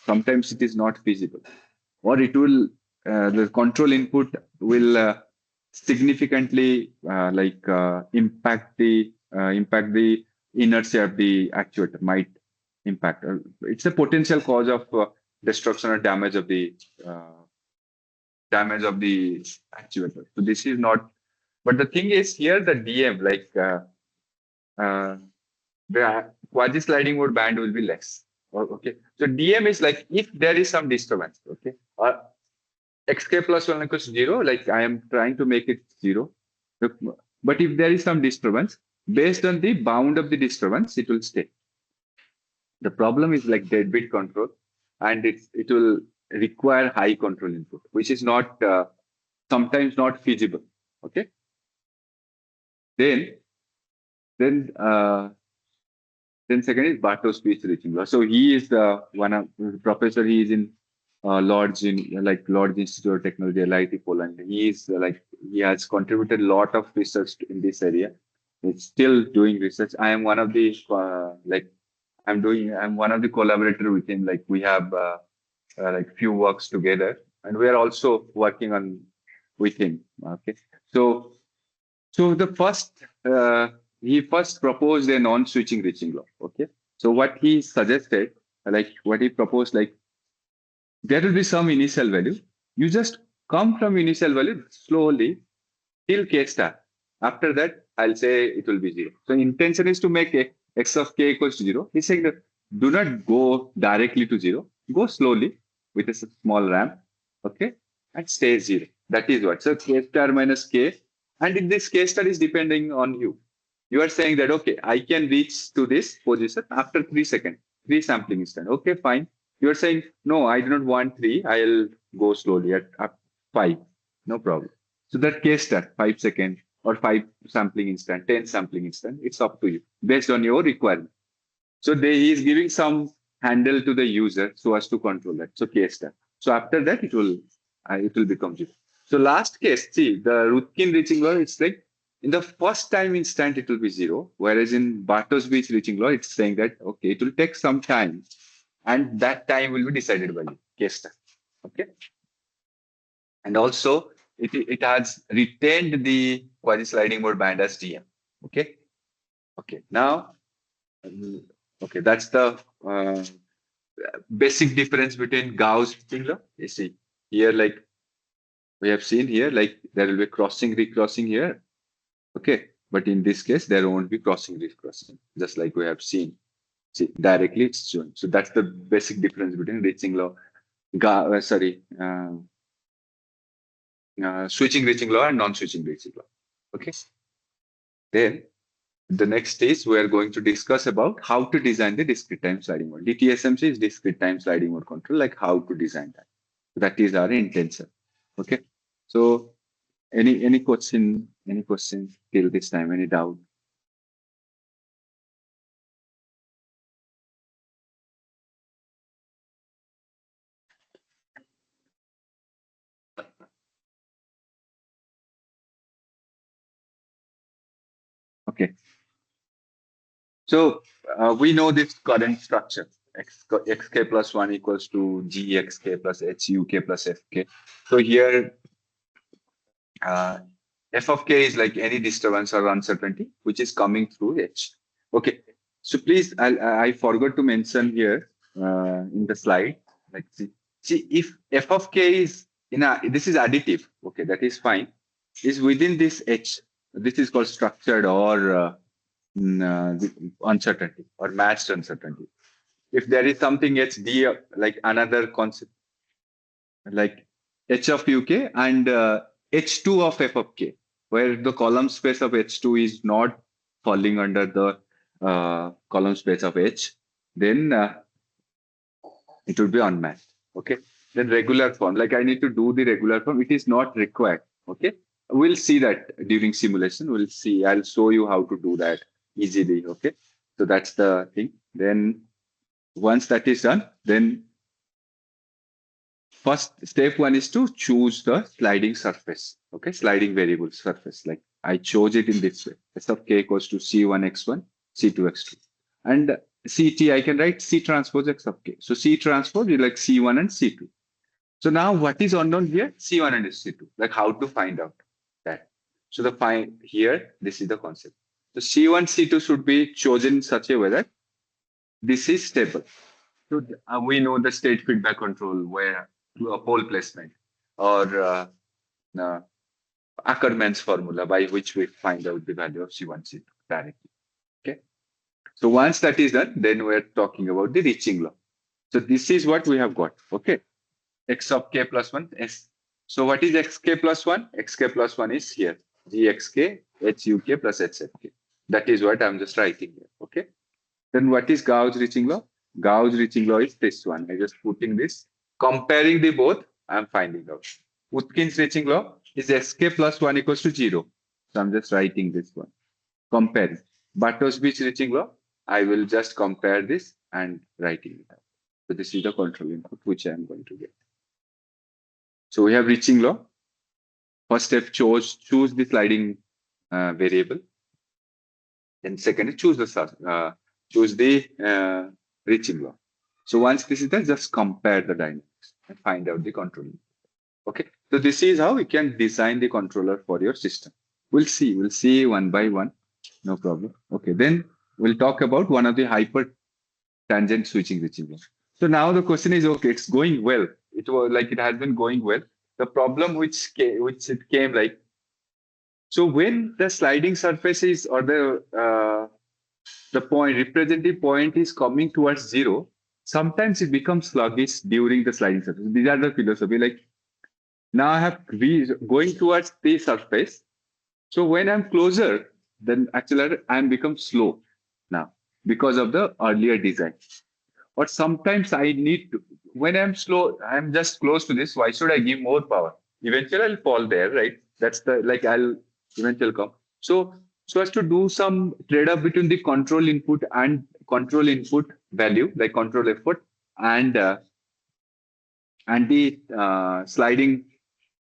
Sometimes it is not feasible, or it will the control input will significantly impact the inertia of the actuator, might impact. It's a potential cause of destruction or uh, damage of the actuator. So this is not. But the thing is here the DM uh, the quasi sliding mode band will be less. Okay, so DM is like if there is some disturbance. Okay, or xk plus 1 equals 0, like I am trying to make it 0. But if there is some disturbance, based on the bound of the disturbance, it will stay. The problem is like deadbeat control, and it will require high control input, which is not sometimes not feasible. Okay, then then uh, then second is Bartow speech reaching law. So he is the one of the professor. He is in Lodz Institute of Technology, LIT Poland. He is he has contributed a lot of research in this area. He's still doing research. I am one of the I'm one of the collaborator with him. Like we have like few works together, and we are also working on with him. Okay, so so he first proposed a non-switching reaching law. Okay, so what he suggested, like what he proposed, like there will be some initial value. You just come from initial value slowly till k star. After that, I'll say it will be 0. So intention is to make x of k equals to 0. He's saying that do not go directly to 0. Go slowly with a small ramp. Okay. And stay 0. That is what. So k star minus k. And in this k star is depending on you. You are saying that, okay, I can reach to this position after 3 seconds, 3 sampling instant. Okay, fine. You are saying, no, I do not want 3. I'll go slowly at up 5. No problem. So that case start 5 seconds or 5 sampling instant, 10 sampling instant, it's up to you based on your requirement. So he is giving some handle to the user so as to control that. So case start. So after that, it will become 0. So last case, see the Rutkin reaching law, it's like in the first time instant it will be 0, whereas in Bartow's beach reaching law, it's saying that okay, it will take some time, and that time will be decided by you. Case start. Okay. And also it has retained the quasi sliding mode band as DM. Okay. Okay. Now, um, okay, that's the basic difference between Gauss reaching law. You see here, like We have seen here, like there will be crossing, recrossing here. Okay. But in this case, there won't be crossing, recrossing, just like we have seen. See, directly it's shown. So that's the basic difference between reaching law, switching reaching law and non-switching reaching law. Okay. Then the next is we are going to discuss about how to design the discrete time sliding mode. DTSMC is discrete time sliding mode control, like how to design that. That is our intention. Okay. So any question till this time, any doubt? Okay. So we know this current structure. Xk plus 1 equals to Gxk plus Huk plus Fk. So here uh, f of k is like any disturbance or uncertainty which is coming through H. Okay. So please, I forgot to mention here in the slide. Like see if f of k is this is additive. Okay, that is fine. Is within this H. This is called structured or uncertainty or matched uncertainty. If there is something HD, like another concept, like H of UK and H2 of F of K, where the column space of H2 is not falling under the column space of H, then it would be unmatched. Okay. Then regular form, like I need to do the regular form, it is not required. Okay. We'll see that during simulation. We'll see. I'll show you how to do that easily. Okay. So that's the thing. Then once that is done, then first step one is to choose the sliding surface. Okay, sliding variable surface. Like I chose it in this way. S of k equals to C1x1, C2x2. And CT, I can write C transpose x of k. So C transpose is like C1 and C2. So now what is unknown here? C1 and C2. Like how to find out that. So the find here, this is the concept. So C1, C2 should be chosen in such a way that this is stable. So we know the state feedback control where pole placement or uh, Ackermann's formula by which we find out the value of C1, C2 directly. Okay. So once that is done, then we're talking about the reaching law. So this is what we have got. Okay. X of k plus 1 S. So what is xk plus 1? Xk plus 1 is here. Gxk, Huk plus Hfk. That is what I'm just writing here. Okay. Then what is Gauss reaching law? Gauss reaching law is this one. I just putting this. Comparing the both, I'm finding out. Utkin's reaching law is Sk plus 1 equals to 0. So I'm just writing this one. Comparing. Bartosz-Beach reaching law, I will just compare this and writing it out. So this is the control input which I am going to get. So we have reaching law. First step, choose the sliding variable. Then second, choose the reaching law. So once this is done, just compare the dynamics and find out the controller. Okay. So this is how we can design the controller for your system. We'll see one by one. No problem. Okay. Then we'll talk about one of the hyper tangent switching reaching law. So now the question is, okay, it's going well. It was like it has been going well. The problem which it came like, so when the sliding surface is or the point representative point is coming towards zero, sometimes it becomes sluggish during the sliding surface. These are the philosophy. Like now I have going towards the surface. So when I'm closer, then actually I'm become slow now because of the earlier design. Or sometimes I need to, when I'm slow, I'm just close to this. Why should I give more power? Eventually I'll fall there, right? That's the like I'll eventually come. So as to do some trade-off between the control input and control input value, like control effort, and the sliding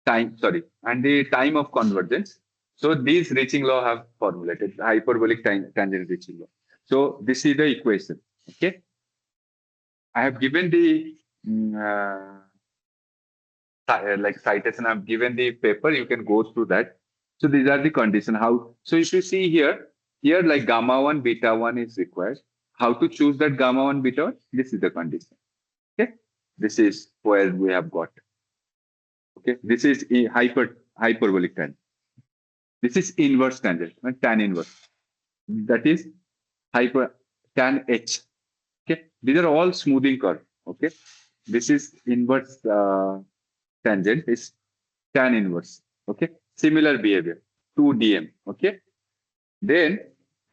time, sorry, and the time of convergence. So these reaching law have formulated hyperbolic tangent reaching law. So this is the equation. Okay. I have given the like citation. I've given the paper. You can go through that. So these are the condition. How? So if you see here like gamma one, beta one is required. How to choose that gamma one, beta one? This is the condition. Okay. This is where we have got. Okay, this is hyperbolic tangent. This is inverse tangent, tan inverse. That is hyper tan h. Okay, these are all smoothing curve. Okay, this is inverse tangent is tan inverse. Okay, similar behavior 2 dm. Okay, then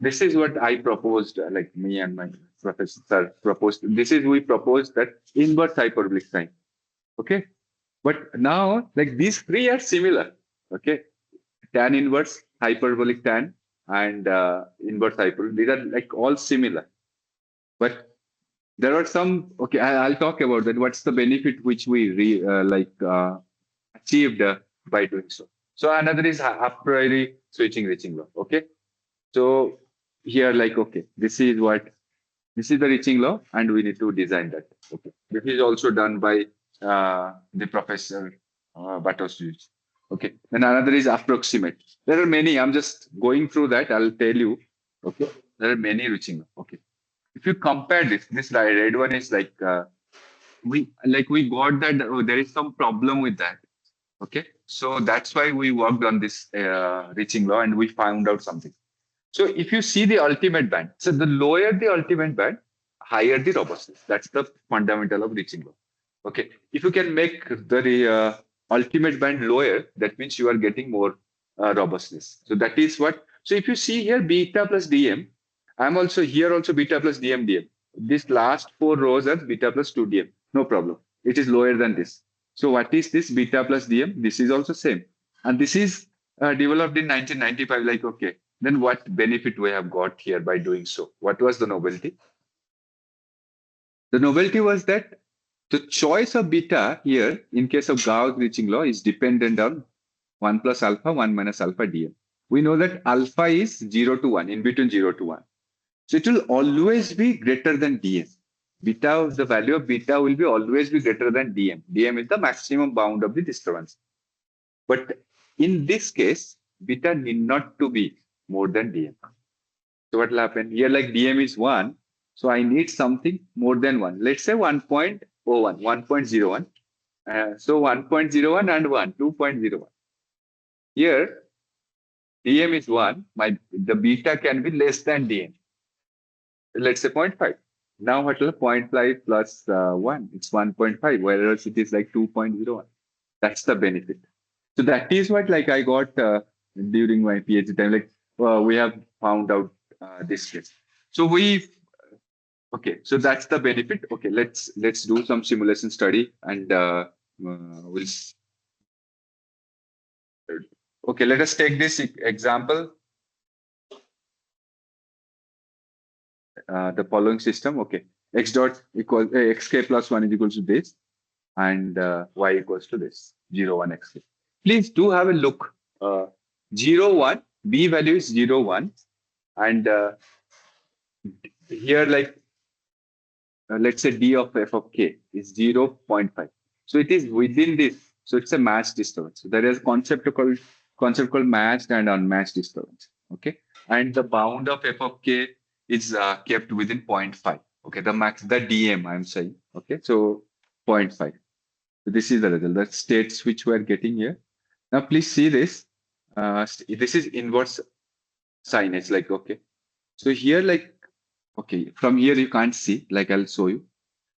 this is what I proposed, like me and my professor proposed. This is we proposed that inverse hyperbolic sign. Okay, but now like these three are similar. Okay, tan inverse, hyperbolic tan, and inverse hyperbolic. These are like all similar. But there are some. Okay, I'll talk about that. What's the benefit which we achieved by doing so? So another is a priori switching reaching law. Okay, so here like okay, this is the reaching law, and we need to design that. Okay, this is also done by the professor Batosiewicz. Okay, then another is approximate. There are many. I'm just going through that. I'll tell you. Okay, there are many reaching law. Okay, if you compare this red one is like we got that there is some problem with that. Okay, so that's why we worked on this reaching law, and we found out something. So if you see the ultimate band, so the lower the ultimate band, higher the robustness. That's the fundamental of reaching law. Okay. If you can make the ultimate band lower, that means you are getting more robustness. So that is what. So if you see here beta plus dm, I'm also here also beta plus dm. This last four rows are beta plus 2 dm. No problem. It is lower than this. So what is this beta plus dm? This is also same. And this is developed in 1995. Like, okay, then what benefit we have got here by doing so? What was the novelty? The novelty was that the choice of beta here, in case of Gauss reaching law, is dependent on 1 plus alpha, 1 minus alpha dm. We know that alpha is 0 to 1, in between 0 to 1. So it will always be greater than dm. Beta, the value of beta will be always be greater than dm. Dm is the maximum bound of the disturbance. But in this case, beta need not to be more than dm. So what will happen? Here like dm is 1. So I need something more than 1. Let's say 1.01, 1.01. So 1.01 and 1, 2.01. Here dm is 1. The beta can be less than dm. Let's say zero point 0.5. Now what will zero point 0.5 plus 1? It's 1.5, whereas it is like 2.01. That's the benefit. So that is what like I got during my PhD time. Like we have found out this case. So okay. So that's the benefit. Okay, let's do some simulation study, and we'll. Okay, let us take this example. The following system. Okay, x dot equals xk plus 1 is equals to this, and y equals to this 0 1 xk. Please do have a look. 0 1 b value is 0 1, and here like let's say d of f of k is 0 0.5. So it is within this. So it's a matched disturbance. So there is a concept called matched and unmatched disturbance. Okay, and the bound of f of k is kept within zero point 0.5. Okay, the dm I'm saying. Okay, so zero point 0.5. So this is the result. The states which we are getting here. Now please see this. This is inverse signage. Like okay, so here like okay, from here you can't see. Like I'll show you.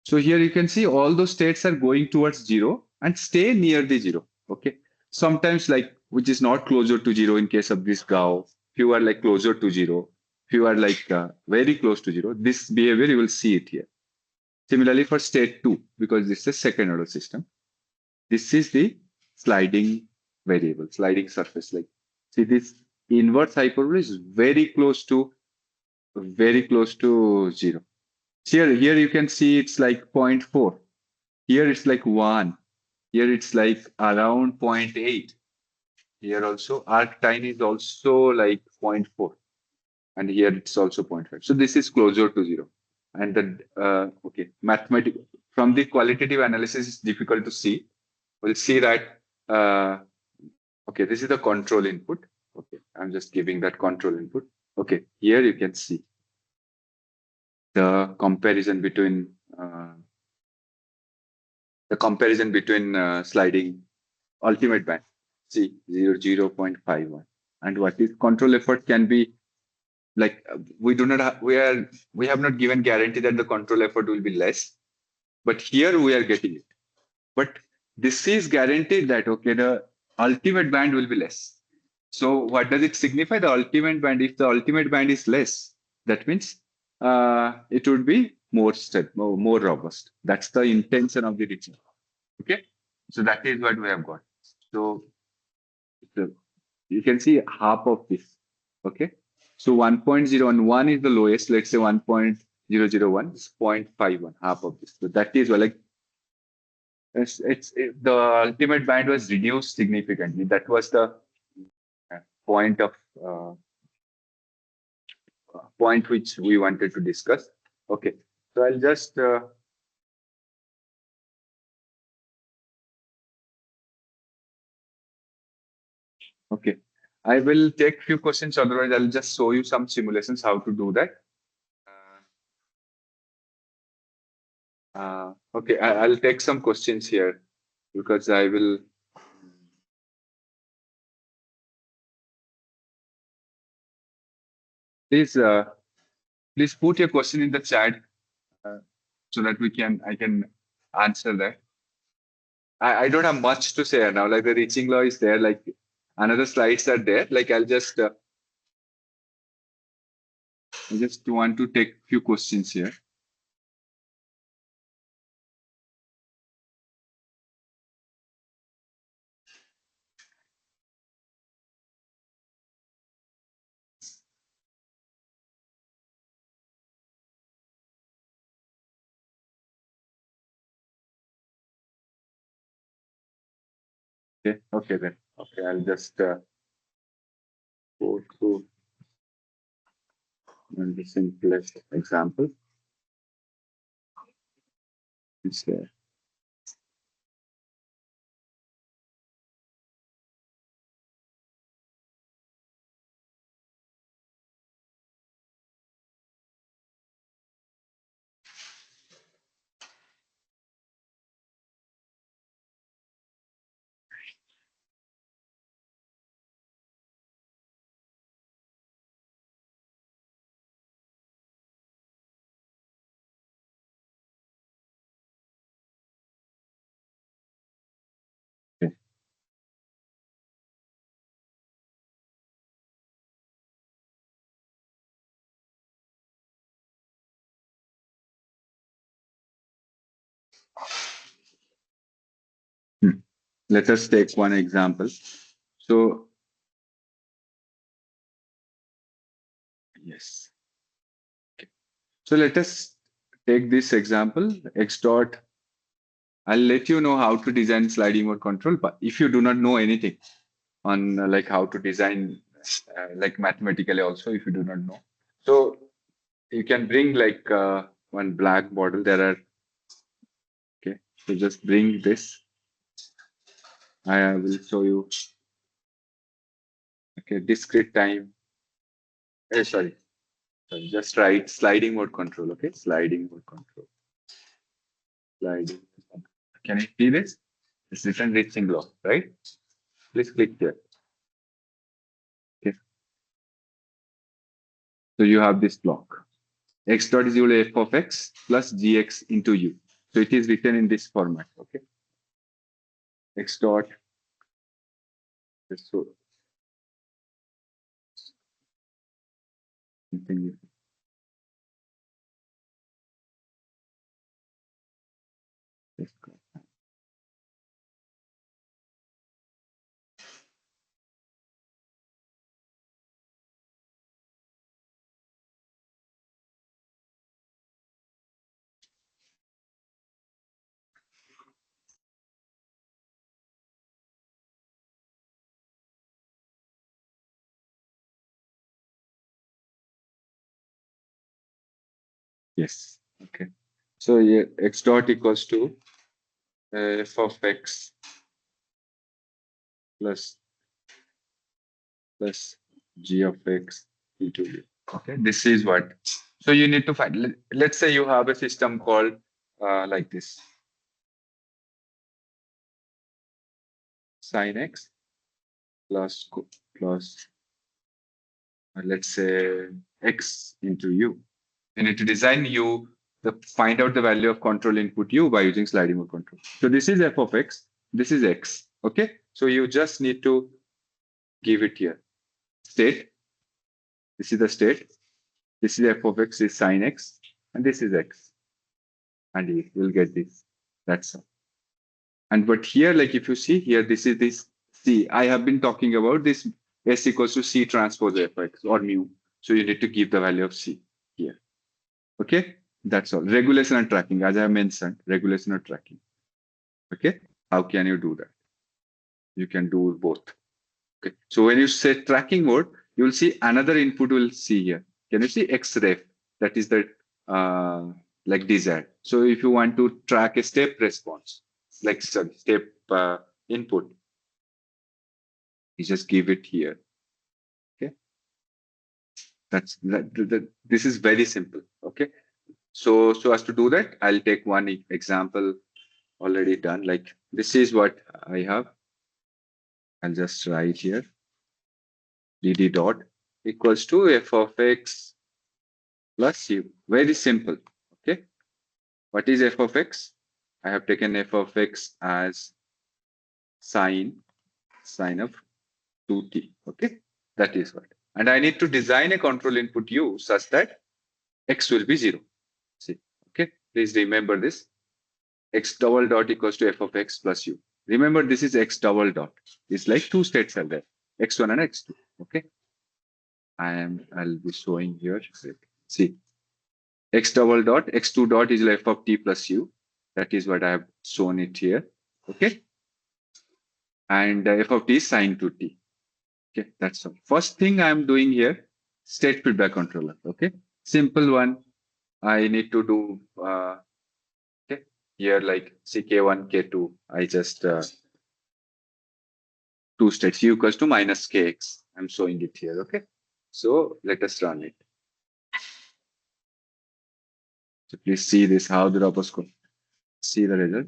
So here you can see all those states are going towards 0 and stay near the 0. Okay. Sometimes like which is not closer to 0 in case of this GAU. Few are like closer to 0. Few are like very close to 0. This behavior you will see it here. Similarly for state 2, because this is a second order system. This is the sliding variable, sliding surface. Like see this inverse hyperbole is very close to 0. Here you can see it's like zero point 0.4. Here it's like 1. Here it's like around zero point 0.8. Here also arctine is also like zero point 0.4. And here it's also zero point 0.5. So this is closer to 0. And the okay, mathematical from the qualitative analysis is difficult to see. We'll see that okay, this is the control input. Okay, I'm just giving that control input. Okay, here you can see the comparison between sliding ultimate band. See, 0.51. And what is control effort can be like we do not have, we have not given guarantee that the control effort will be less, but here we are getting it. But this is guaranteed that okay, the ultimate band will be less. So what does it signify? The ultimate band, if the ultimate band is less, that means it would be more robust. That's the intention of the reaching. Okay, so that is what we have got. So the, you can see half of this. Okay, so 1.0 and 1 is the lowest. Let's say 1.001 is 0.51, half of this. So that is well, like the ultimate band was reduced significantly. That was the uh, point of uh, point which we wanted to discuss. Okay, so I'll just okay, I will take few questions. Otherwise, I'll just show you some simulations how to do that. Okay, I'll take some questions here because I will. Please, please put your question in the chat uh, so that I can answer that. I don't have much to say now. Like the reaching law is there. Like another slides are there. Like I just want to take few questions here. Okay, okay then. Okay, I'll just go through the simplest example. It's there. Okay. Hmm. Let us take one example. So yes. Okay. So let us take this example. X dot. I'll let you know how to design sliding mode control. But if you do not know anything on like how to design like mathematically also, if you do not know, so you can bring like one black model. There are okay. So just bring this. I will show you. Okay, discrete time. Sorry, sorry. Just write sliding mode control. Okay, sliding mode control. Sliding. Can you see this? It's written reaching law, right? Please click here. Okay. So you have this block. X dot is equal to f of x plus gx into u. So it is written in this format. Okay. X dot. So continue. Yes. Okay. So yeah, x dot equals to f of x plus g of x into u. Okay. This is what. So you need to find. Let's say you have a system called like this. Sin x plus let's say x into u. You need to design u, find out the value of control input u by using sliding mode control. So this is f of x, this is x. Okay, so you just need to give it here. State, this is the state. This is f of x is sin x, and this is x, and you will get this. That's all. And but here, like if you see here, this is this c. I have been talking about this s equals to c transpose f x or mu. So you need to give the value of c here. Okay, that's all. Regulation and tracking, as I have mentioned, regulation and tracking. Okay, how can you do that? You can do both. Okay, so when you set tracking mode, you will see another input will see here. Can you see xref? That is the uh, like desired. So if you want to track a step response, like sorry, step input, you just give it here. Okay, this is very simple. Okay, so as to do that, I'll take one example already done. Like this is what I have. I'll just write here dd dot equals to f of x plus u. Very simple. Okay. What is f of x? I have taken f of x as sine of 2t. Okay. That is what. And I need to design a control input u such that x will be 0. See. Okay. Please remember this. X double dot equals to f of x plus u. Remember, this is x double dot. It's like two states are there, x1 and x2. Okay. I'll be showing here. See, x double dot, x2 dot is f of t plus u. That is what I have shown it here. Okay. And f of t is sine 2t. Okay. That's all. First thing I'm doing here, state feedback controller. Okay. Simple one. I need to do, okay. Here like ck1, k2. I just, two states u equals to minus kx. I'm showing it here. Okay. So let us run it. So please see this, how the robots go. See the result.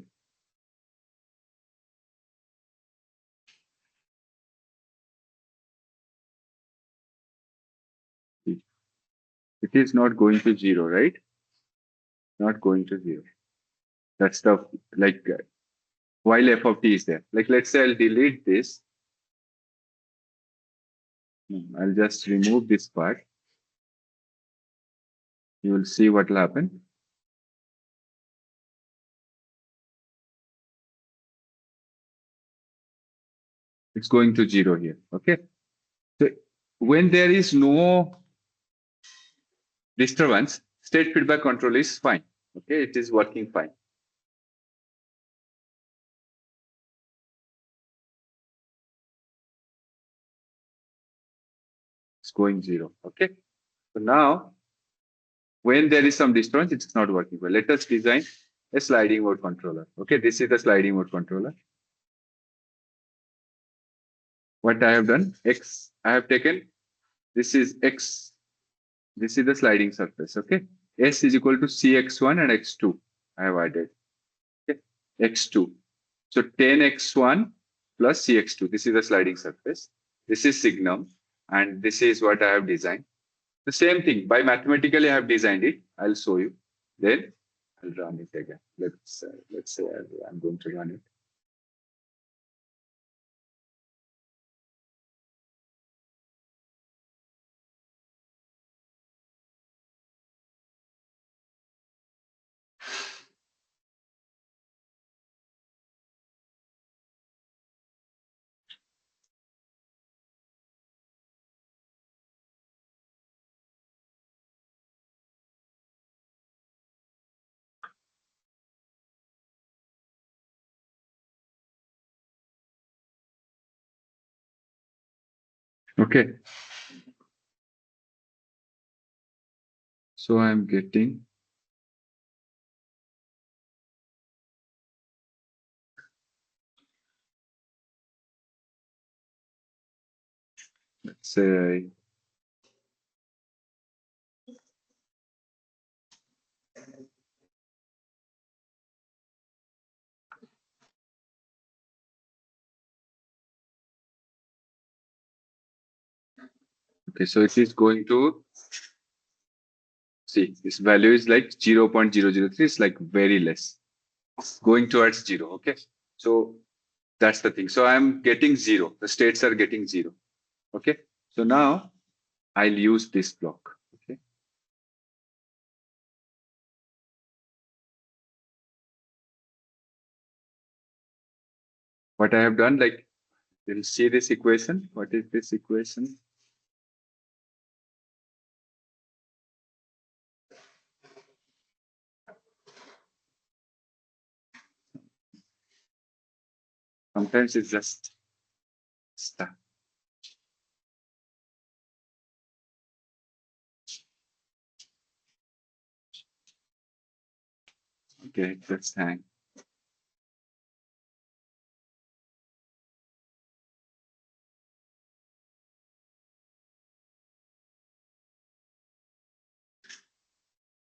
It is not going to zero, right? Not going to zero. That's the like while f of t is there. Like let's say I'll delete this. I'll just remove this part. You will see what will happen. It's going to zero here. Okay. So when there is no disturbance, state feedback control is fine. Okay, it is working fine. It's going zero. Okay. So now when there is some disturbance, it's not working well. Let us design a sliding mode controller. Okay, this is the sliding mode controller. What I have done, X, I have taken, this is X, this is the sliding surface. Okay, S is equal to Cx1 and x2. I have added. Okay, x2. So 10x1 plus Cx2. This is the sliding surface. This is signum, and this is what I have designed. The same thing, by mathematically I have designed it. I'll show you. Then I'll run it again. Let's say I'm going to run it. Okay, so I'm getting, let's say, Okay, so it is going to see this value is like 0.003, it's like very less, going towards zero. Okay, so that's the thing. So I'm getting zero. The states are getting zero. Okay, so now I'll use this block. Okay, what I have done, like you'll see this equation. What is this equation? Sometimes it's just stuck. Okay, let's hang.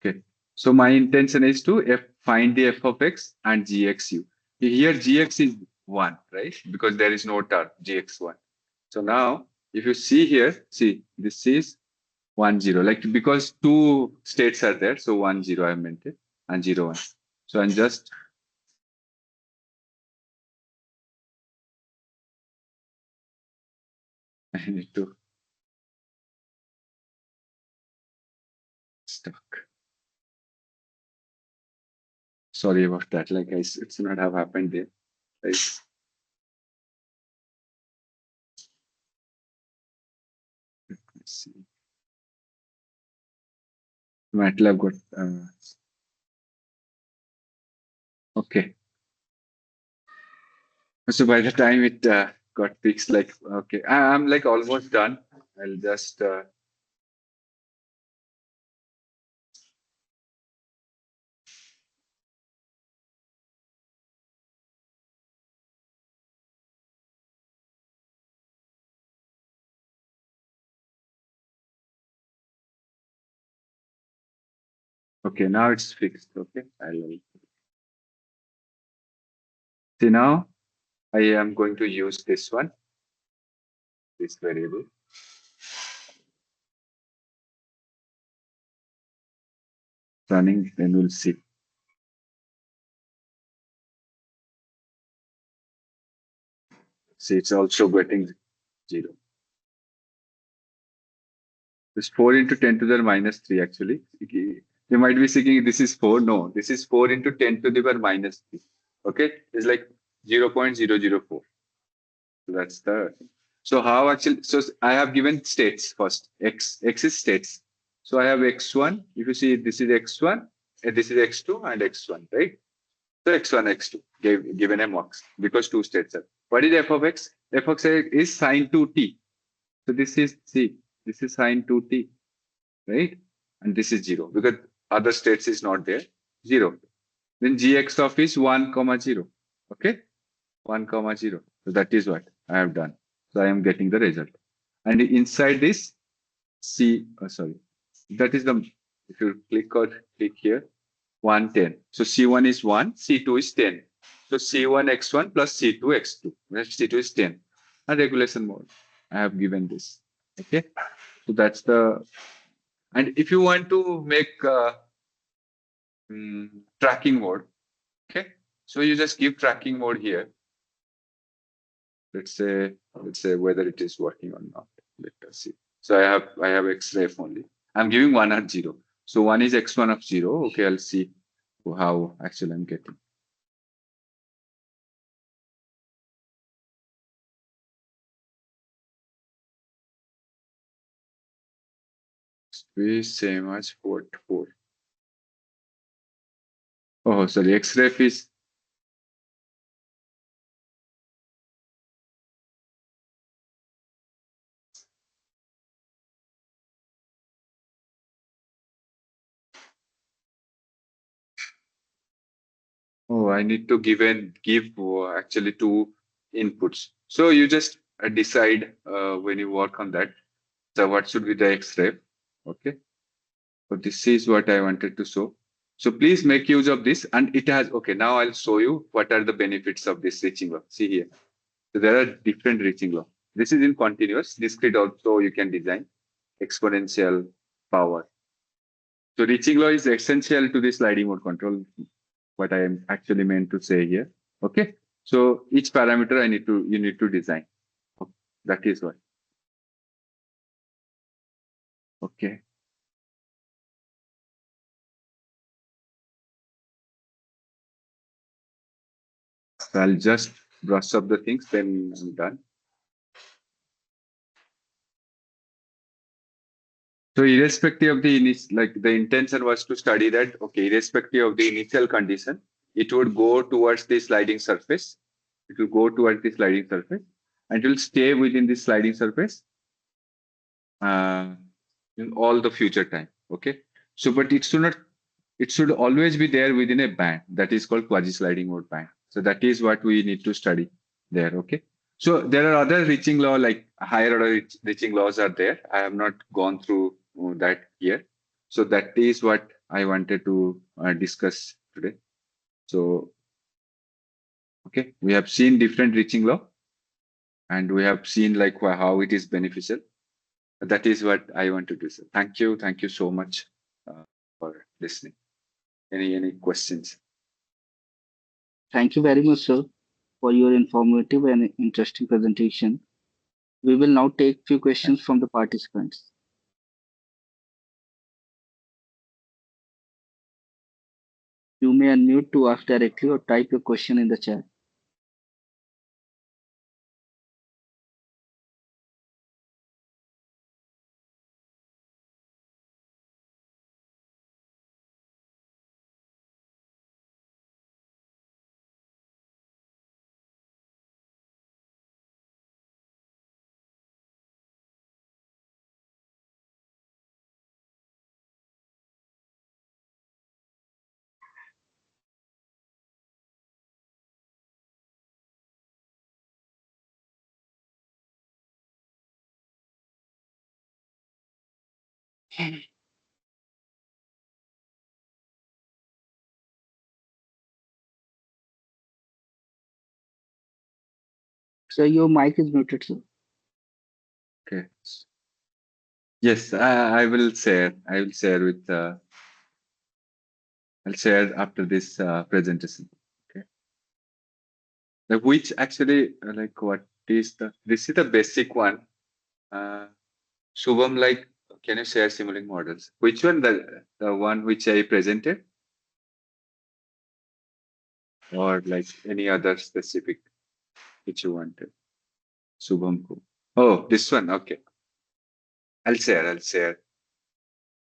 Okay, so my intention is to find the f of x and gxu. Here gx is 1, right? Because there is no term, gx1. So now, if you see here, see, this is 1, 0. Like, because two states are there, so 1, 0 I meant it, and 0, 1. So I'm just, I need to stuck. Sorry about that. Like, it should not have happened there. Right? Let's see. MATLAB got, okay. So by the time it got fixed, like, okay, I'm like almost done. I'll just, okay, now it's fixed. Okay, I'll see now. I am going to use this one, this variable, running, then we'll see. See, it's also getting 0. This 4 into 10 to the minus 3, actually. You might be thinking this is 4. No, this is 4 into 10 to the power minus 3. Okay, it's like 0.004. So that's the. So how actually, so I have given states first. X is states. So I have x1. If you see, this is x1, and this is x2 and x1, right? So x1, x2 given a mux because two states are. What is f of x? F of x is sine 2t. So this is, see, this is sine 2t, right? And this is 0 because other states is not there, 0. Then gx of is 1 comma 0. Okay, 1 comma 0. So that is what I have done. So I am getting the result. And inside this sorry, that is the, if you click here, 110. So C1 is 1, C2 is 10. So C1 x1 plus C2 x2. Where C2 is 10. And regulation mode. I have given this. Okay. So that's the, and if you want to make tracking mode, okay. So you just give tracking mode here. Let's say whether it is working or not. Let us see. So I have xref only. I'm giving 1 or 0. So 1 is x1 of 0. Okay, I'll see how actually I'm getting. Be same as 4 to 4. Oh, sorry, xref is, oh, I need to give actually two inputs. So you just decide when you work on that. So what should be the xref? Okay. So this is what I wanted to show. So please make use of this. And it has, okay, now I'll show you what are the benefits of this reaching law. See here. So there are different reaching law. This is in continuous, discrete also you can design. exponential power. So reaching law is essential to the sliding mode control. What I am actually meant to say here. Okay. So each parameter you need to design. Okay. That is why. Okay. So I'll just brush up the things, then I'm done. So irrespective of the like the intention was to study that, okay, irrespective of the initial condition, it would go towards the sliding surface. It will go towards the sliding surface and it will stay within the sliding surface uh, in all the future time. Okay. So, but it should always be there within a band that is called quasi-sliding mode band. So that is what we need to study there. Okay. So there are other reaching law, like higher order reaching laws are there. I have not gone through that here. So that is what I wanted to discuss today. So, okay, we have seen different reaching law and we have seen like how it is beneficial. That is what I want to do. So thank you. Thank you so much for listening. Any questions? Thank you very much, sir, for your informative and interesting presentation. We will now take few questions from the participants. You may unmute to ask directly or type your question in the chat. So your mic is muted, sir. Okay. Yes, I will share. I will share with. I'll share after this presentation. Okay. Like which actually like what is the? This is the basic one. Uh, Shubham, like, can you share Simulink models? Which one? The one which I presented, or like any other specific which you wanted? Shubham. Oh, this one. Okay. I'll share. I'll share.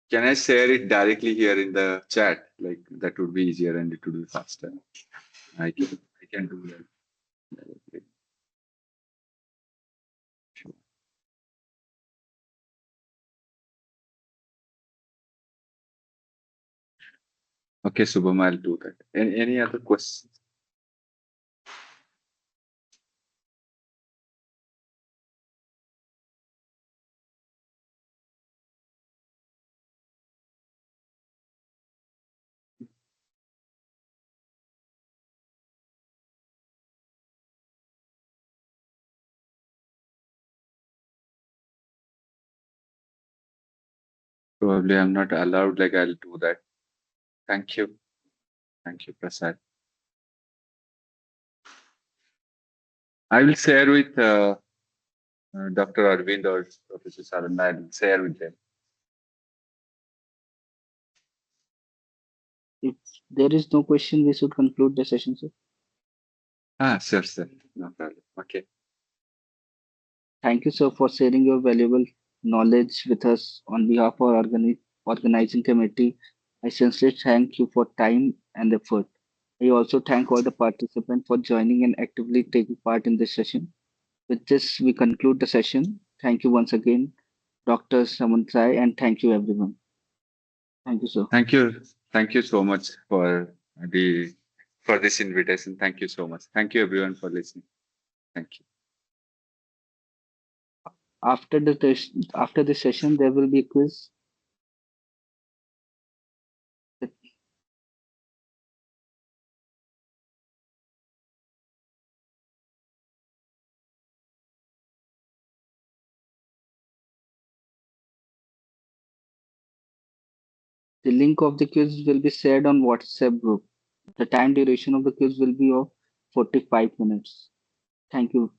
Can I share it directly here in the chat? Like that would be easier and it would be faster. I can do that. Directly. Sure. Okay, Subham, I'll do that. Any other questions? Probably I'm not allowed, like I'll do that. Thank you. Thank you, Prasad. I will share with Dr. Arvind or Professor Saranda. I'll share with them. If there is no question, we should conclude the session, sir. Ah, sure, sir. No problem. Okay. Thank you, sir, for sharing your valuable knowledge with us on behalf of our organizing committee. I sincerely thank you for time and effort. I also thank all the participants for joining and actively taking part in this session. With this, we conclude the session. Thank you once again, Dr. Samantai, and thank you, everyone. Thank you, sir. Thank you. Thank you so much the for this invitation. Thank you so much. Thank you everyone for listening. Thank you. After the session, there will be a quiz. The link of the quiz will be shared on WhatsApp group. The time duration of the quiz will be of 45 minutes. Thank you.